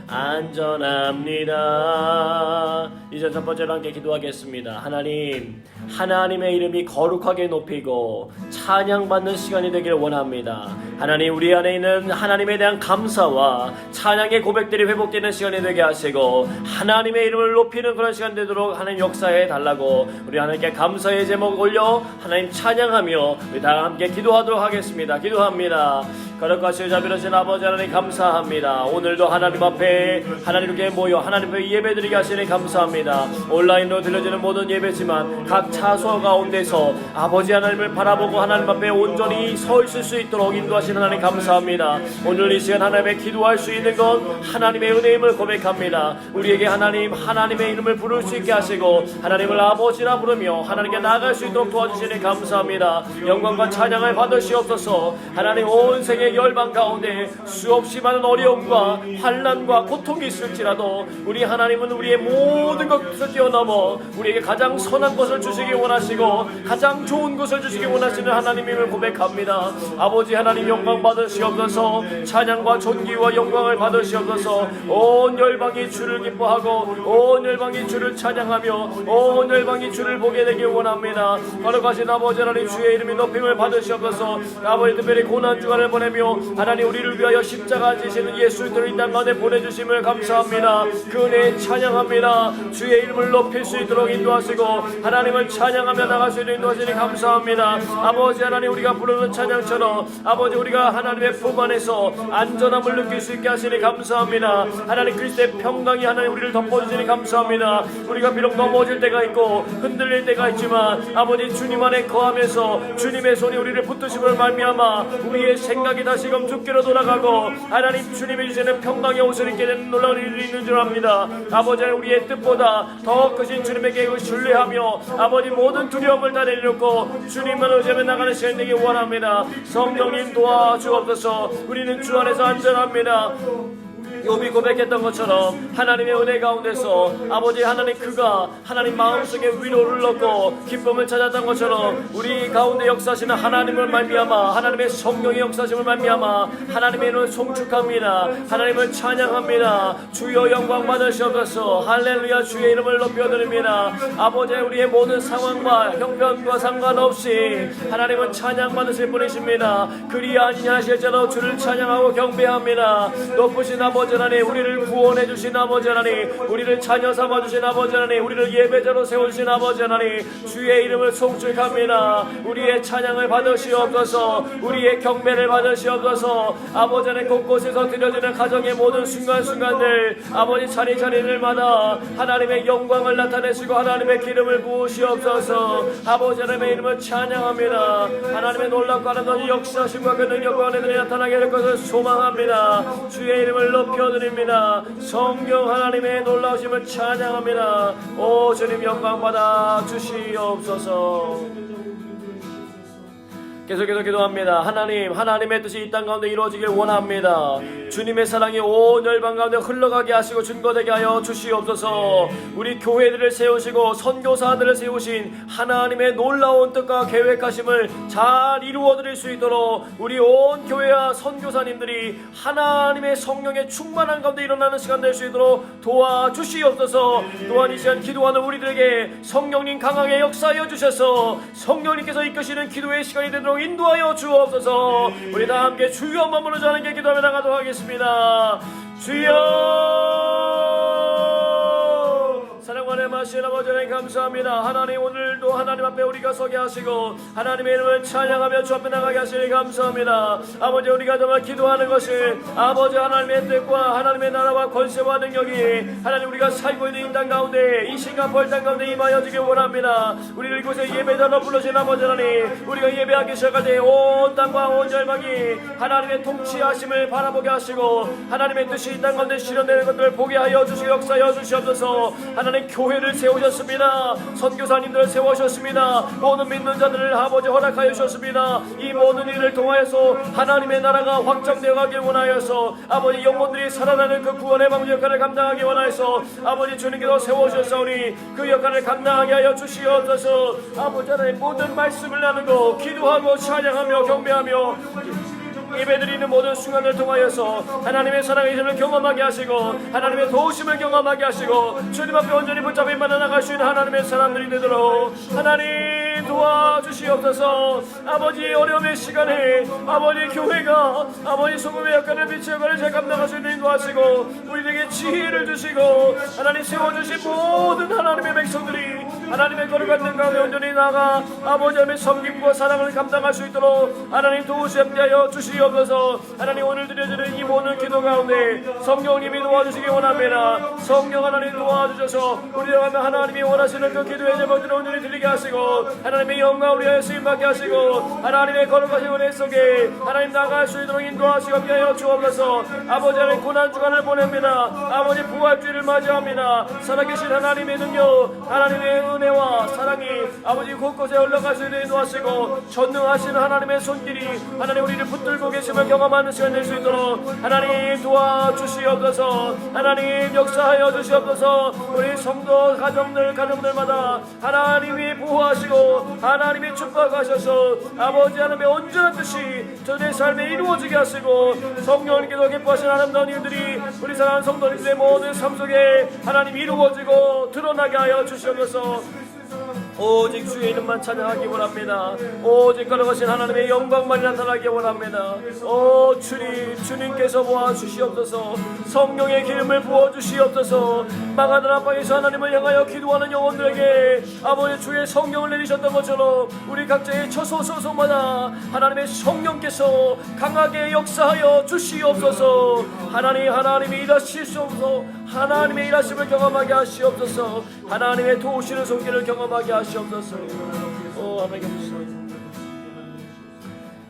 안전합니다. 이제 첫 번째로 함께 기도하겠습니다. 하나님, 하나님의 이름이 거룩하게 높이고 찬양받는 시간이 되길 원합니다. 하나님, 우리 안에 있는 하나님에 대한 감사와 찬양의 고백들이 회복되는 시간이 되게 하시고 하나님의 이름을 높이는 그런 시간 되도록 하나님 역사해 달라고 우리 하나님께 감사의 제목 올려 하나님 찬양하며 우리 다 함께 기도하도록 하겠습니다. 기도합니다. 거룩하시고 자비로우신 아버지 하나님 감사합니다. 오늘도 하나님 앞에 하나님께 모여 하나님 앞에 예배드리게 하시니 감사합니다. 온라인으로 들려지는 모든 예배지만 각 차소 가운데서 아버지 하나님을 바라보고 하나님 앞에 온전히 서 있을 수 있도록 인도하시는 하나님 감사합니다. 오늘 이 시간 하나님의 기도할 수 있는 건 하나님의 은혜임을 고백합니다. 우리에게 하나님의 이름을 부를 수 있게 하시고 하나님을 아버지라 부르며 하나님께 나아갈 수 있도록 도와주시니 감사합니다. 영광과 찬양을 받으시옵소서. 하나님, 온 세계 열방 가운데 수없이 많은 어려움과 환난과 고통이 있을지라도 우리 하나님은 우리의 모든 것을 뛰어넘어 우리에게 가장 선한 것을 주시기 원하시고 가장 좋은 것을 주시기 원하시는 하나님임을 고백합니다. 아버지 하나님, 영광 받으시옵소서. 찬양과 존귀와 영광을 받으시옵소서. 온 열방이 주를 기뻐하고 온 열방이 주를 찬양하며 온 열방이 주를 보게 되길 원합니다. 거룩하신 아버지 하나님, 주의 이름이 높임을 받으시옵소서. 아버지, 특별히 고난 주간을 보내며 하나님 우리를 위하여 십자가 지시는 예수 그리스도를 이 땅 가운데 보내주심을 감사합니다. 그 은혜에 찬양합니다. 주의 이름을 높일 수 있도록 인도하시고 하나님을 찬양하며 나갈 수 있는 인도하시니 감사합니다. 아버지 하나님, 우리가 부르는 찬양처럼 아버지 우리가 하나님의 품 안에서 안전함을 느낄 수 있게 하시니 감사합니다. 하나님, 그리스도의 평강이 하나님 우리를 덮어주시니 감사합니다. 우리가 비록 넘어질 때가 있고 흔들릴 때가 있지만 아버지 주님 안에 거하면서 주님의 손이 우리를 붙드심을 말미암아 우리의 생각이 다시금 주께로 돌아가고 하나님 주님이 주시는 평강의 옷을 입게 되는 놀라운 일이 있는 줄 압니다. 아버지, 우리의 뜻보다 더 크신 주님의 계획을 신뢰하며 아버지 모든 두려움을 다 내려놓고 주님만 의지하며 나가는 시간 되기 원합니다. 성령님 도와주옵소서. 우리는 주 안에서 안전합니다. 욥이 고백했던 것처럼 하나님의 은혜 가운데서 아버지 하나님, 그가 하나님 마음속에 위로를 얻고 기쁨을 찾았던 것처럼 우리 가운데 역사하시는 하나님을 말미암아 하나님의 성령의 역사심을 말미암아 하나님의 이름을 송축합니다. 하나님을 찬양합니다. 주여 영광 받으시옵소서. 할렐루야. 주의 이름을 높여드립니다. 아버지, 우리의 모든 상황과 형편과 상관없이 하나님은 찬양 받으실 분이십니다. 그리 아니하실지라도 주를 찬양하고 경배합니다. 높으신 아버지 하나님, 우리를 구원해 주신 아버지 하나님, 우리를 자녀 삼아 주신 아버지 하나님, 우리를 예배자로 세우신 아버지 하나님, 주의 이름을 송축합니다. 우리의 찬양을 받으시옵소서. 우리의 경배를 받으시옵소서. 아버지 하나님, 곳곳에서 드려지는 가정의 모든 순간순간들 아버지 자리자리들마다 하나님의 영광을 나타내시고 하나님의 기름을 부으시옵소서. 아버지 하나님의 이름을 찬양합니다. 하나님의 놀랍고 아름다운 역사심과 그 능력과 은혜들이 나타나게 될 것을 소망합니다. 주의 이름을 높여드립니다. 성령 하나님의 놀라우심을 찬양합니다. 오 주님, 영광 받아 주시옵소서. 계속해서 기도합니다. 하나님, 하나님의 뜻이 이 땅 가운데 이루어지길 원합니다. 주님의 사랑이 온 열방 가운데 흘러가게 하시고 증거되게 하여 주시옵소서. 우리 교회들을 세우시고 선교사들을 세우신 하나님의 놀라운 뜻과 계획하심을 잘 이루어드릴 수 있도록 우리 온 교회와 선교사님들이 하나님의 성령의 충만한 가운데 일어나는 시간 될 수 있도록 도와주시옵소서. 또한 이 시간 기도하는 우리들에게 성령님 강하게 역사하여 주셔서 성령님께서 이끄시는 기도의 시간이 되도록 인도하여 주옵소서. 우리 다 함께 주여 한번 부르자 하나님께 기도하며 나가도록 하겠습니다. 주여, 사랑과 마신 아버지 하나님 감사합니다. 하나님, 오늘도 하나님 앞에 우리가 서게 하시고 하나님의 이름을 찬양하며 주 앞에 나가게 하시니 감사합니다. 아버지, 우리가 정말 기도하는 것이 아버지 하나님의 뜻과 하나님의 나라와 권세와 능력이 하나님 우리가 살고 있는 이 땅 가운데 이 싱가포르 땅 가운데 임하여지길 원합니다. 우리를 이곳에 예배자로 부르신 아버지 하나님, 우리가 예배하기 시작할 때 온 땅과 온 열방이 하나님의 통치하심을 바라보게 하시고 하나님의 뜻이 이 땅 가운데 실현되는 것들을 보게 하여 주시고 역사하여 주시옵소서. 하나님, 교회를 세우셨습니다. 선교사님들을 세우셨습니다. 모든 믿는 자들을 아버지 허락하여 주셨습니다. 이 모든 일을 통하여서 하나님의 나라가 확장되어 가길 원하여서 아버지 영혼들이 살아나는 그 구원의 방주 역할을 감당하기 원하여서 아버지 주님께서 세워주셨사오니 그 역할을 감당하게 하여 주시옵소서. 아버지 하나님, 모든 말씀을 나누고 기도하고 찬양하며 경배하며 예배드리는 모든 순간을 통하여서 하나님의 사랑의 힘을 경험하게 하시고 하나님의 도우심을 경험하게 하시고 주님 앞에 온전히 붙잡힌 만나 나갈 수 있는 하나님의 사람들이 되도록 하나님 도와주시옵소서. 아버지 어려움의 시간에 아버지 교회가 아버지 소금의 역할을 빛의 역할을 잘 감당할 수 있는 인도하시고 우리에게 지혜를 주시고 하나님 세워주신 모든 하나님의 백성들이 하나님의 거룩한 등 가운데 온전히 나아가 아버지 하나님의 섬김과 사랑을 감당할 수 있도록 하나님 도우시옵게 하여 주시옵소서. 하나님 오늘 드려지는 이 모든 기도 가운데 성령님이 도와주시기 원합니다. 성령 하나님 도와주셔서 우리를 하면 하나님이 원하시는 그 기도의 제목들을 온전히 들리게 하시고 하나님의 영광 우리의 쓰임받게 하시고 하나님의 거룩하신 은혜 속에 하나님 나갈 수 있도록 인도하시옵게 하여 주옵소서. 아버지 하나님 고난주간을 보냅니다. 아버지 부활주의를 맞이합니다. 살아계신 하나님의 능력 하나님의 은혜와 사랑이 아버지 곳곳에 흘러갈 수 있는 인도하시고 전능하신 하나님의 손길이 하나님 우리를 붙들고 계심을 경험하는 시간 될 수 있도록 하나님 도와주시옵소서. 하나님 역사하여 주시옵소서. 우리 성도 가정들마다 하나님이 보호하시고 하나님이 축복하셔서 아버지 하나님의 온전한 뜻이 저들의 삶에 이루어지게 하시고 성령님께서 기뻐하신 아름다운 일들이 우리 사랑하는 성도님들의 모든 삶 속에 하나님 이루어지고 드러나게 하여 주시옵소서. 오직 주의 이름만 찬양하기 원합니다. 오직 거룩하신 하나님의 영광만 나타나기 원합니다. 오 주님께서 모아주시옵소서. 성령의 기름을 부어주시옵소서. 망하는 앞방에서 하나님을 향하여 기도하는 영혼들에게 아버지 주의 성령을 내리셨던 것처럼 우리 각자의 처소소속마다 하나님의 성령께서 강하게 역사하여 주시옵소서. 하나님이 일하시옵소서. 하나님의 일하심을 경험하게 하시옵소서. 하나님의 도우시는 손길을 경험하게 하시옵소서. 오 하나님 감사합니다.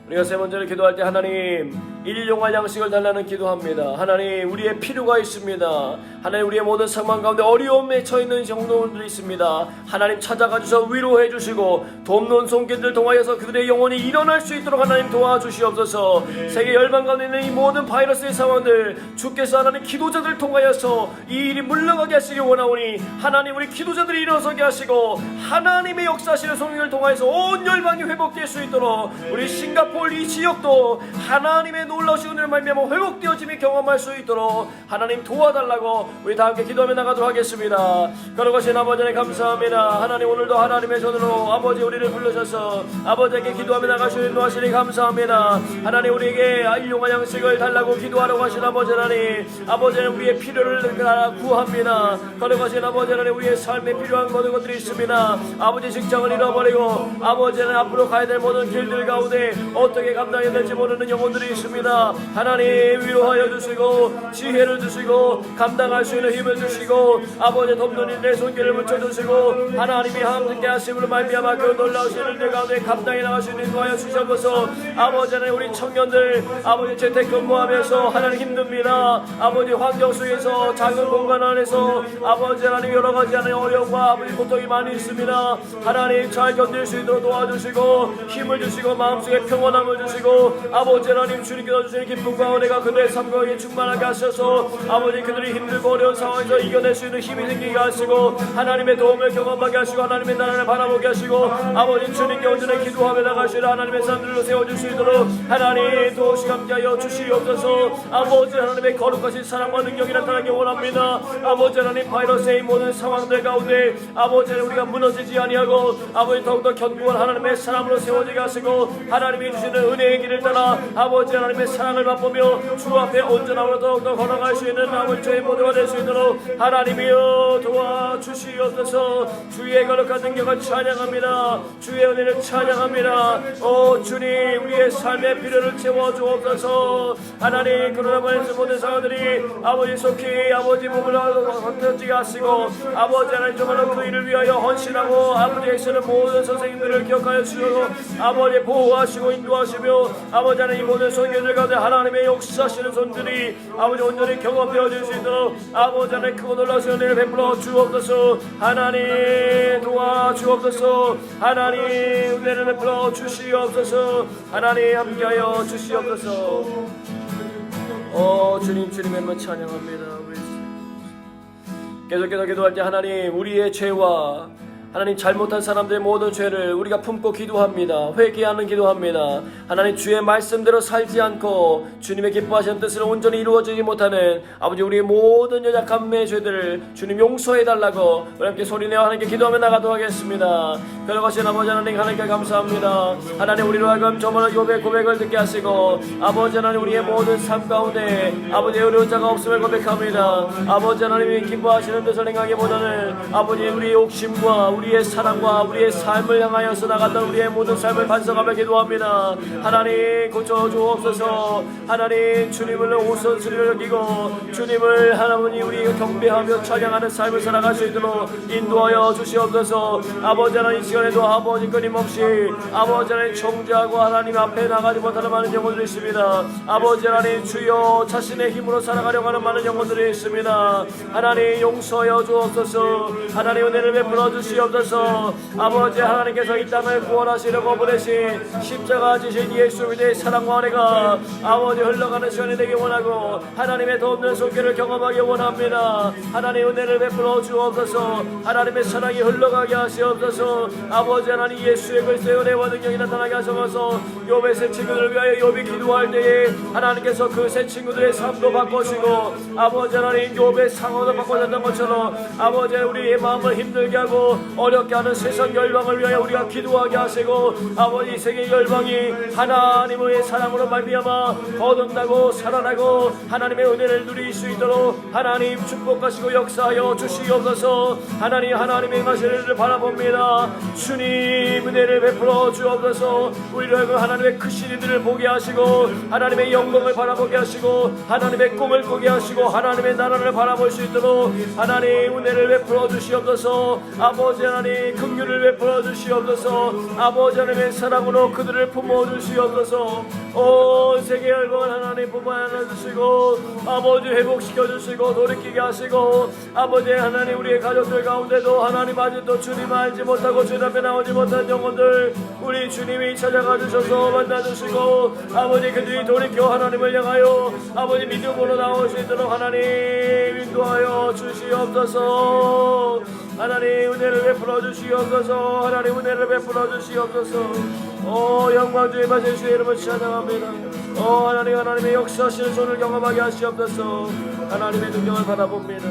우리가 세 번째로 기도할 때 하나님 일용할 양식을 달라는 기도합니다. 하나님 우리의 필요가 있습니다. 하나님 우리의 모든 상황 가운데 어려움에 처해있는 성도들이 있습니다. 하나님 찾아가 주셔서 위로해 주시고 돕는 손길들 통하여서 그들의 영혼이 일어날 수 있도록 하나님 도와주시옵소서. 세계 열방 가운데 있는 이 모든 바이러스의 상황들 주께서 하나님 기도자들을 통하여서 이 일이 물러가게 하시기 원하오니 하나님 우리 기도자들이 일어서게 하시고 하나님의 역사하시는 성령을 통하여서 온 열방이 회복될 수 있도록 우리 싱가포르 이 지역도 하나님의 놀라우신 은혜를 말미암아 회복되어짐이 경험할 수 있도록 하나님 도와달라고 우리 다 함께 기도하며 나가도록 하겠습니다. 거룩하신 아버지 하나님 감사합니다. 하나님 오늘도 하나님의 손으로 아버지 우리를 부르셔서 아버지에게 기도하며 나가시는 인도하시니 감사합니다. 하나님 우리에게 일용할 양식을 달라고 기도하라고 하신 아버지 하나님 아버지는 우리의 필요를 구합니다. 거룩하신 아버지 하나님 우리의 삶에 필요한 모든 것들이 있습니다. 아버지 직장을 잃어버리고 아버지는 앞으로 가야 될 모든 길들 가운데 어떻게 감당해야 될지 모르는 영혼들이 있습니다. 하나님 위로하여 주시고 지혜를 주시고 감당할 수 있는 힘을 주시고 아버지 돕는 일에 손길을 붙여주시고 하나님이 함께 하심으로 말미암아 그 놀라우신 일 가운데 감당해 나갈 수 있는 인도하여 주셔서 아버지 하나님 우리 청년들 아버지 재택근무하면서 하나님 힘듭니다. 아버지 환경 속에서 작은 공간 안에서 아버지 하나님 여러가지 하나님 어려움과 아버지 고통이 많이 있습니다. 하나님 잘 견딜 수 있도록 도와주시고 힘을 주시고 마음속에 평온함을 주시고 아버지 하나님 주님께서 주시는 기쁨과 은혜가 그들의 삶과 충만하게 하셔서 아버지 그들이 힘들고 어려운 상황에서 이겨낼 수 있는 힘이 생기게 하시고 하나님의 도움을 경험하게 하시고 하나님의 나라를 바라보게 하시고 아버지 주님께 온전히 기도하며 나가시는 하나님의 사람들로 세워줄 수 있도록 하나님 도우시고 함께하여 주시옵소서. 아버지 하나님의 거룩하신 사랑과 능력이 나타나기 원합니다. 아버지 하나님 바이러스의 모든 상황들 가운데 아버지 우리가 무너지지 아니하고 아버지 더욱더 견고한 하나님의 사람으로 세워지게 하시고 하나님이 주시는 은혜의 길을 따라 아버지 하나님의 사랑을 맛보며 주 앞에 온전함으로 더욱더 걸어갈 수 있는 아버지 저의 모두가 될 수 있도록 하나님이여 도와주시옵소서. 주의 거룩한 능력을 찬양합니다. 주의 은혜를 찬양합니다. 오 주님 우리의 삶의 필요를 채워주옵소서. 하나님 그러나 말씀 모든 사람들이 아버지 속히 아버지 몸을 건너지게 하시고 아버지 하나님 정말로 그 일을 위하여 헌신하고 아버지에 쓰는 모든 선생님들을 기억하여 주시고 아버지 보호하시고 인도하시며 아버지 하나님 모든 성경들 가운데 하나님의 역사하시는 손들이 아버지 온전히 경험되어질 수 있도록 아버지 하나님 크고 놀라우신 은혜를 베풀어 주옵소서. 하나님 도와주옵소서. 하나님 은혜를 베풀어 주시옵소서. 하나님 함께하여 주시옵소서. 주님의 찬양합니다. 계속해서 기도할 때 하나님 우리의 죄와 하나님 잘못한 사람들의 모든 죄를 우리가 품고 기도합니다. 회개하는 기도합니다. 하나님 주의 말씀대로 살지 않고 주님의 기뻐하시는 뜻을 온전히 이루어지지 못하는 아버지 우리의 모든 연약함의 죄들을 주님 용서해달라고 우리 함께 소리내어 하나님께 기도하며 나가도록 하겠습니다. 그러신 아버지 하나님 하나님께 감사합니다. 하나님 우리로 하여금 저번에 욥의 고백을 듣게 하시고 아버지 하나님 우리의 모든 삶 가운데 아버지 어려운 자가 없음을 고백합니다. 아버지 하나님이 기뻐하시는 뜻을 행하기보다는 아버지 우리의 욕심과 우리의 사랑과 우리의 삶을 향하여서 나갔던 우리의 모든 삶을 반성하며 기도합니다. 하나님 고쳐주옵소서. 하나님 주님을 우선순위를 여기고 주님을 하나님 우리가 경배하며 찬양하는 삶을 살아갈 수 있도록 인도하여 주시옵소서. 아버지 하나님 이 시간에도 아버지 끊임없이 아버지 하나님 정죄하고 하나님 앞에 나가지 못하는 많은 영혼들이 있습니다. 아버지 하나님 주여 자신의 힘으로 살아가려고 하는 많은 영혼들이 있습니다. 하나님 용서하여 주옵소서. 하나님 은혜를 베풀어 주시옵소서. 아버지 하나님께서 이 땅을 구원하시려고 보내신 십자가 지신 예수 그리스도의 사랑과 은혜가 아버지 흘러가는 시간이 되기 원하고 하나님의 더 없는 손길을 경험하기 원합니다. 하나님 은혜를 베풀어 주옵소서. 하나님의 사랑이 흘러가게 하시옵소서. 아버지 하나님 예수의 그리스도의 은혜와 능력이 나타나게 하셔서 욥의 새 친구들을 위하여 욥이 기도할 때에 하나님께서 그 새 친구들의 삶도 바꾸시고 아버지 하나님 욥의 상황도 바꿔줬던 것처럼 아버지 우리의 마음을 힘들게 하고 어렵게 하는 세상 열방을 위하여 우리가 기도하게 하시고 아버지 세계 열방이 하나님의 사랑으로 말미암아 거듭나고 살아나고 하나님의 은혜를 누릴 수 있도록 하나님 축복하시고 역사하여 주시옵소서. 하나님의 행하시는 일을 바라봅니다. 주님 은혜를 베풀어 주옵소서. 우리를 하나님의 크신 이들을 보게 하시고 하나님의 영광을 바라보게 하시고 하나님의 꿈을 꾸게 하시고 하나님의 나라를 바라볼 수 있도록 하나님 은혜를 베풀어 주시옵소서. 아버지 하나님 긍휼을 베풀어 주시옵소서. 아버지 하나님의 사랑으로 그들을 품어 주시옵소서. 온 세계 열방을 하나님 품어 안아주시고 아버지 회복시켜 주시고 돌이키게 하시고 아버지 하나님 우리의 가족들 가운데도 하나님 아직도 주님 알지 못하고 주님 앞에 나오지 못한 영혼들 우리 주님이 찾아가 주셔서 만나주시고 아버지 그들이 돌이켜 하나님을 향하여 아버지 믿음으로 나올 수 있도록 하나님 인도하여 주시옵소서. 하나님 은혜를 베풀어 주시옵소서. 하나님 은혜를 베풀어 주시옵소서. 영광 주의 받으신 주의 이름을 찬양합니다. 하나님의 역사하시는 손을 경험하게 하시옵소서. 하나님의 능력을 바라봅니다.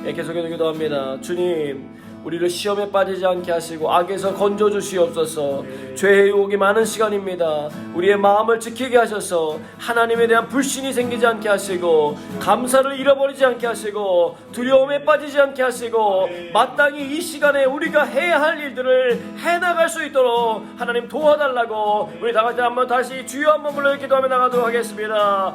계속해서 기도합니다. 주님 우리를 시험에 빠지지 않게 하시고 악에서 건져 주시옵소서. 죄의 유혹이 많은 시간입니다. 우리의 마음을 지키게 하셔서 하나님에 대한 불신이 생기지 않게 하시고 감사를 잃어버리지 않게 하시고 두려움에 빠지지 않게 하시고 마땅히 이 시간에 우리가 해야 할 일들을 해나갈 수 있도록 하나님 도와달라고 우리 다같이 한번 다시 주여 한번 불러 기도하며 나가도록 하겠습니다.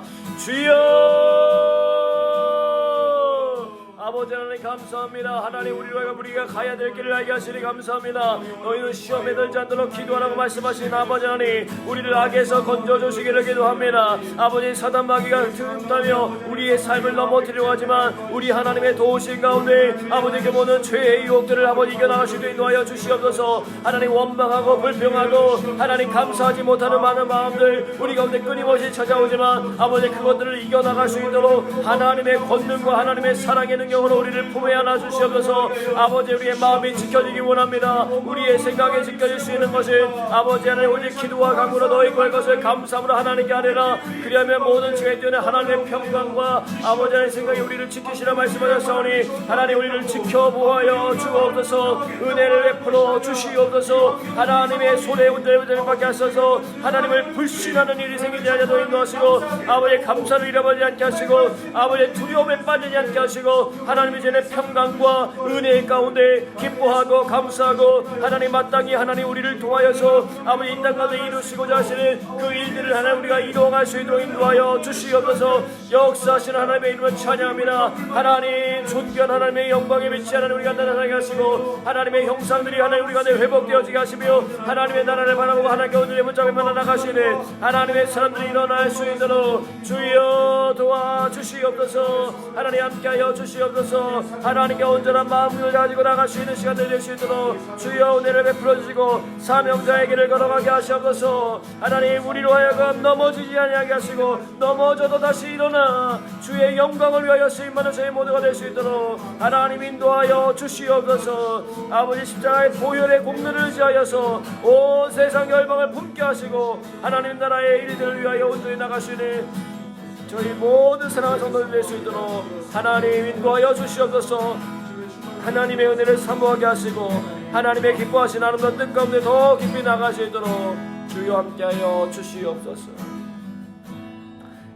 주여 아버지 하나님 감사합니다. 하나님 우리가 가야 될 길을 알게 하시니 감사합니다. 너희는 시험에 들지 않도록 기도하라고 말씀하신 아버지 하나님 우리를 악에서 건져주시기를 기도합니다. 아버지 사단 마귀가 틈타며 우리의 삶을 넘어뜨리려 하지만 우리 하나님의 도우신 가운데 아버지 그 모든 죄의 유혹들을 아버지 이겨나갈 수 있도록 인도하여 주시옵소서. 하나님 원망하고 불평하고 하나님 감사하지 못하는 많은 마음들 우리 가운데 끊임없이 찾아오지만 아버지 그것들을 이겨나갈 수 있도록 하나님의 권능과 하나님의 사랑의 능력 으로 우리를 품에 안아 주시옵소서. 아버지 우리의 마음이 지켜지기 원합니다. 우리의 생각이 지켜질 수 있는 것은 아버지 하나님 오직 기도와 간구로 너희 구할 것을 감사함으로 하나님께 아뢰라. 그리하면 모든 죄에 뛰어난 하나님의 평강과 아버지 하나님의 생각이 우리를 지키시라 말씀하셨사오니 하나님 우리를 지켜보아여 주옵소서. 은혜를 베풀어 주시옵소서. 하나님의 손에 운전을 받게 하셔서 하나님을 불신하는 일이 생기지 않도록 인도하시고 아버지의 감사를 잃어버리지 않게 하시고 아버지의 두려움에 빠지지 않게 하시고 하나님의 전에 평강과 은혜 가운데 기뻐하고 감사하고 하나님 마땅히 하나님 우리를 도와여서 아버지 이 땅 가운데 이루시고자 하시는 그 일들을 하나님 우리가 이루어갈 수 있도록 인도하여 주시옵소서. 역사하시는 하나님의 이름을 찬양합니다. 하나님 존귀한 하나님의 영광에 미치 하나님 우리가 나타나게 하시고 하나님의 형상들이 하나님 우리가 회복되어지게 하시며 하나님의 나라를 바라보고 하나님께 온전히 붙잡으며 나가시는 하나님의 사람들이 일어날 수 있도록 주여 도와주시옵소서. 하나님 함께하여 주시옵소서. 주시옵소서. 하나님께 온전한 마음을 가지고 나갈 수 있는 시간들이 될 수 있도록 주여 은혜를 베풀어 주시고 사명자의 길을 걸어가게 하시옵소서. 하나님 우리로 하여금 넘어지지 아니하게 하시고 넘어져도 다시 일어나 주의 영광을 위하여 쓰임받는 저희 모두가 될 수 있도록 하나님 인도하여 주시옵소서. 아버지 십자가의 보혈의 공로를 의지하여서 온 세상 열방을 품게 하시고 하나님 나라의 일들을 위하여 온전히 나갈 수 있는 저희 모든 사랑하는 성도들 될 수 있도록 하나님 인도하여 주시옵소서. 하나님의 은혜를 사모하게 하시고 하나님의 기뻐하신 아름다운 뜻 가운데 더 깊이 나갈 수 있도록 주여 함께하여 주시옵소서.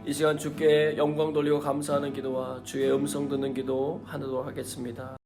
이 시간 주께 영광 돌리고 감사하는 기도와 주의 음성 듣는 기도 하도록 하겠습니다.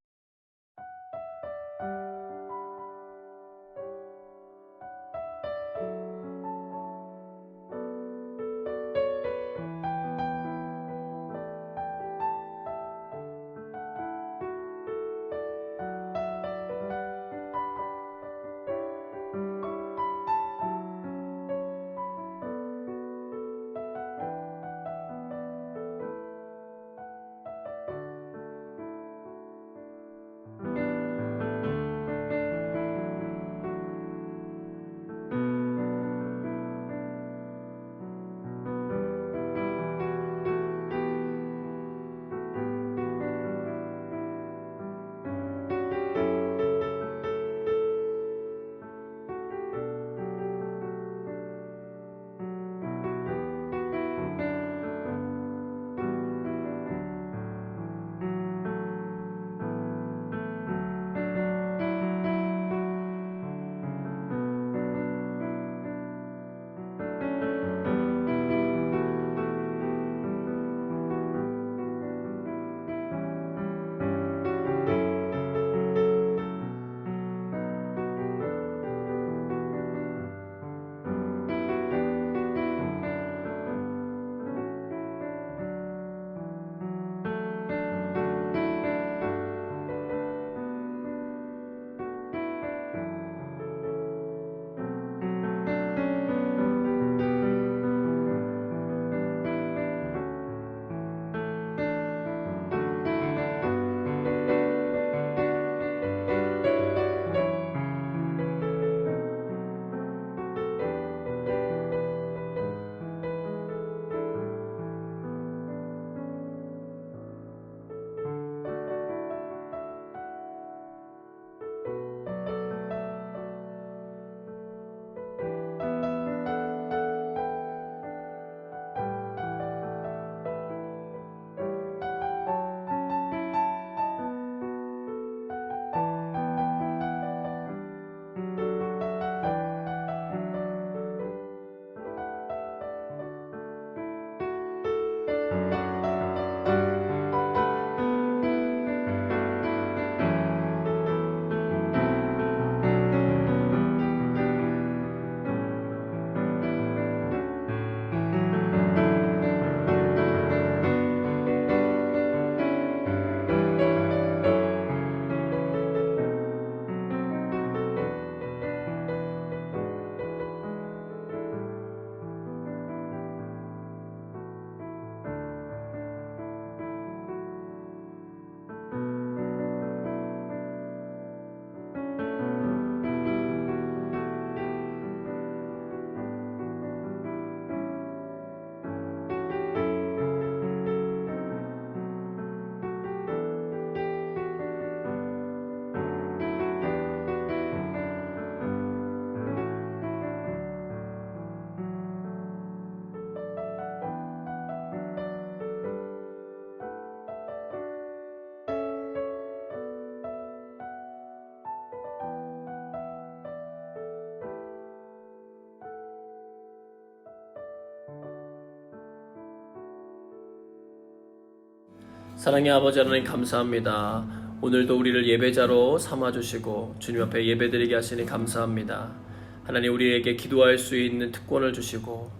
사랑의 아버지 하나님 감사합니다. 오늘도 우리를 예배자로 삼아주시고 주님 앞에 예배드리게 하시니 감사합니다. 하나님 우리에게 기도할 수 있는 특권을 주시고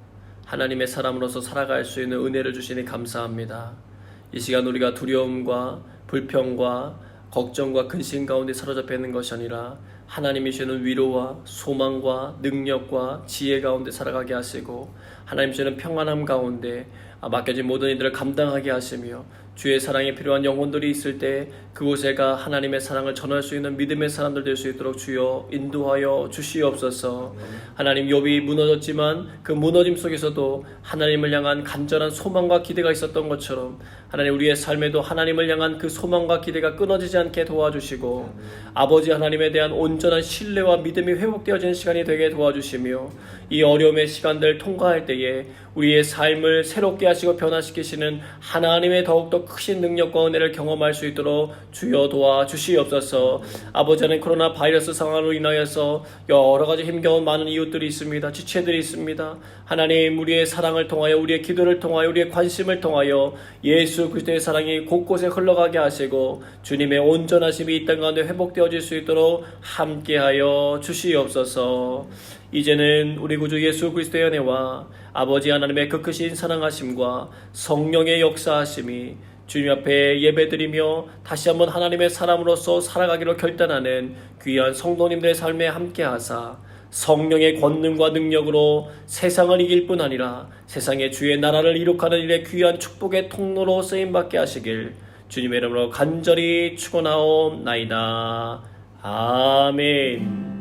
하나님의 사람으로서 살아갈 수 있는 은혜를 주시니 감사합니다. 이 시간 우리가 두려움과 불평과 걱정과 근심 가운데 사로잡혀 있는 것이 아니라 하나님이 주시는 위로와 소망과 능력과 지혜 가운데 살아가게 하시고 하나님 주시는 평안함 가운데 맡겨진 모든 일들을 감당하게 하시며 주의 사랑이 필요한 영혼들이 있을 때 그곳에가 하나님의 사랑을 전할 수 있는 믿음의 사람들 될 수 있도록 주여 인도하여 주시옵소서. 하나님, 욥이 무너졌지만 그 무너짐 속에서도 하나님을 향한 간절한 소망과 기대가 있었던 것처럼 하나님, 우리의 삶에도 하나님을 향한 그 소망과 기대가 끊어지지 않게 도와주시고 아버지 하나님에 대한 온전한 신뢰와 믿음이 회복되어지는 시간이 되게 도와주시며 이 어려움의 시간들 통과할 때에 우리의 삶을 새롭게 하시고 변화시키시는 하나님의 더욱더 크신 능력과 은혜를 경험할 수 있도록 주여 도와주시옵소서. 아버지는 코로나 바이러스 상황으로 인하여서 여러 가지 힘겨운 많은 이웃들이 있습니다. 지체들이 있습니다. 하나님, 우리의 사랑을 통하여, 우리의 기도를 통하여, 우리의 관심을 통하여 예수 그리스도의 사랑이 곳곳에 흘러가게 하시고 주님의 온전하심이 이 땅 가운데 회복되어질 수 있도록 함께하여 주시옵소서. 이제는 우리 구주 예수 그리스도의 은혜와 아버지 하나님의 그 크신 사랑하심과 성령의 역사하심이 주님 앞에 예배드리며 다시 한번 하나님의 사람으로서 살아가기로 결단하는 귀한 성도님들의 삶에 함께하사 성령의 권능과 능력으로 세상을 이길 뿐 아니라 세상의 주의 나라를 이룩하는 일에 귀한 축복의 통로로 쓰임받게 하시길 주님의 이름으로 간절히 축원하옵나이다. 아멘.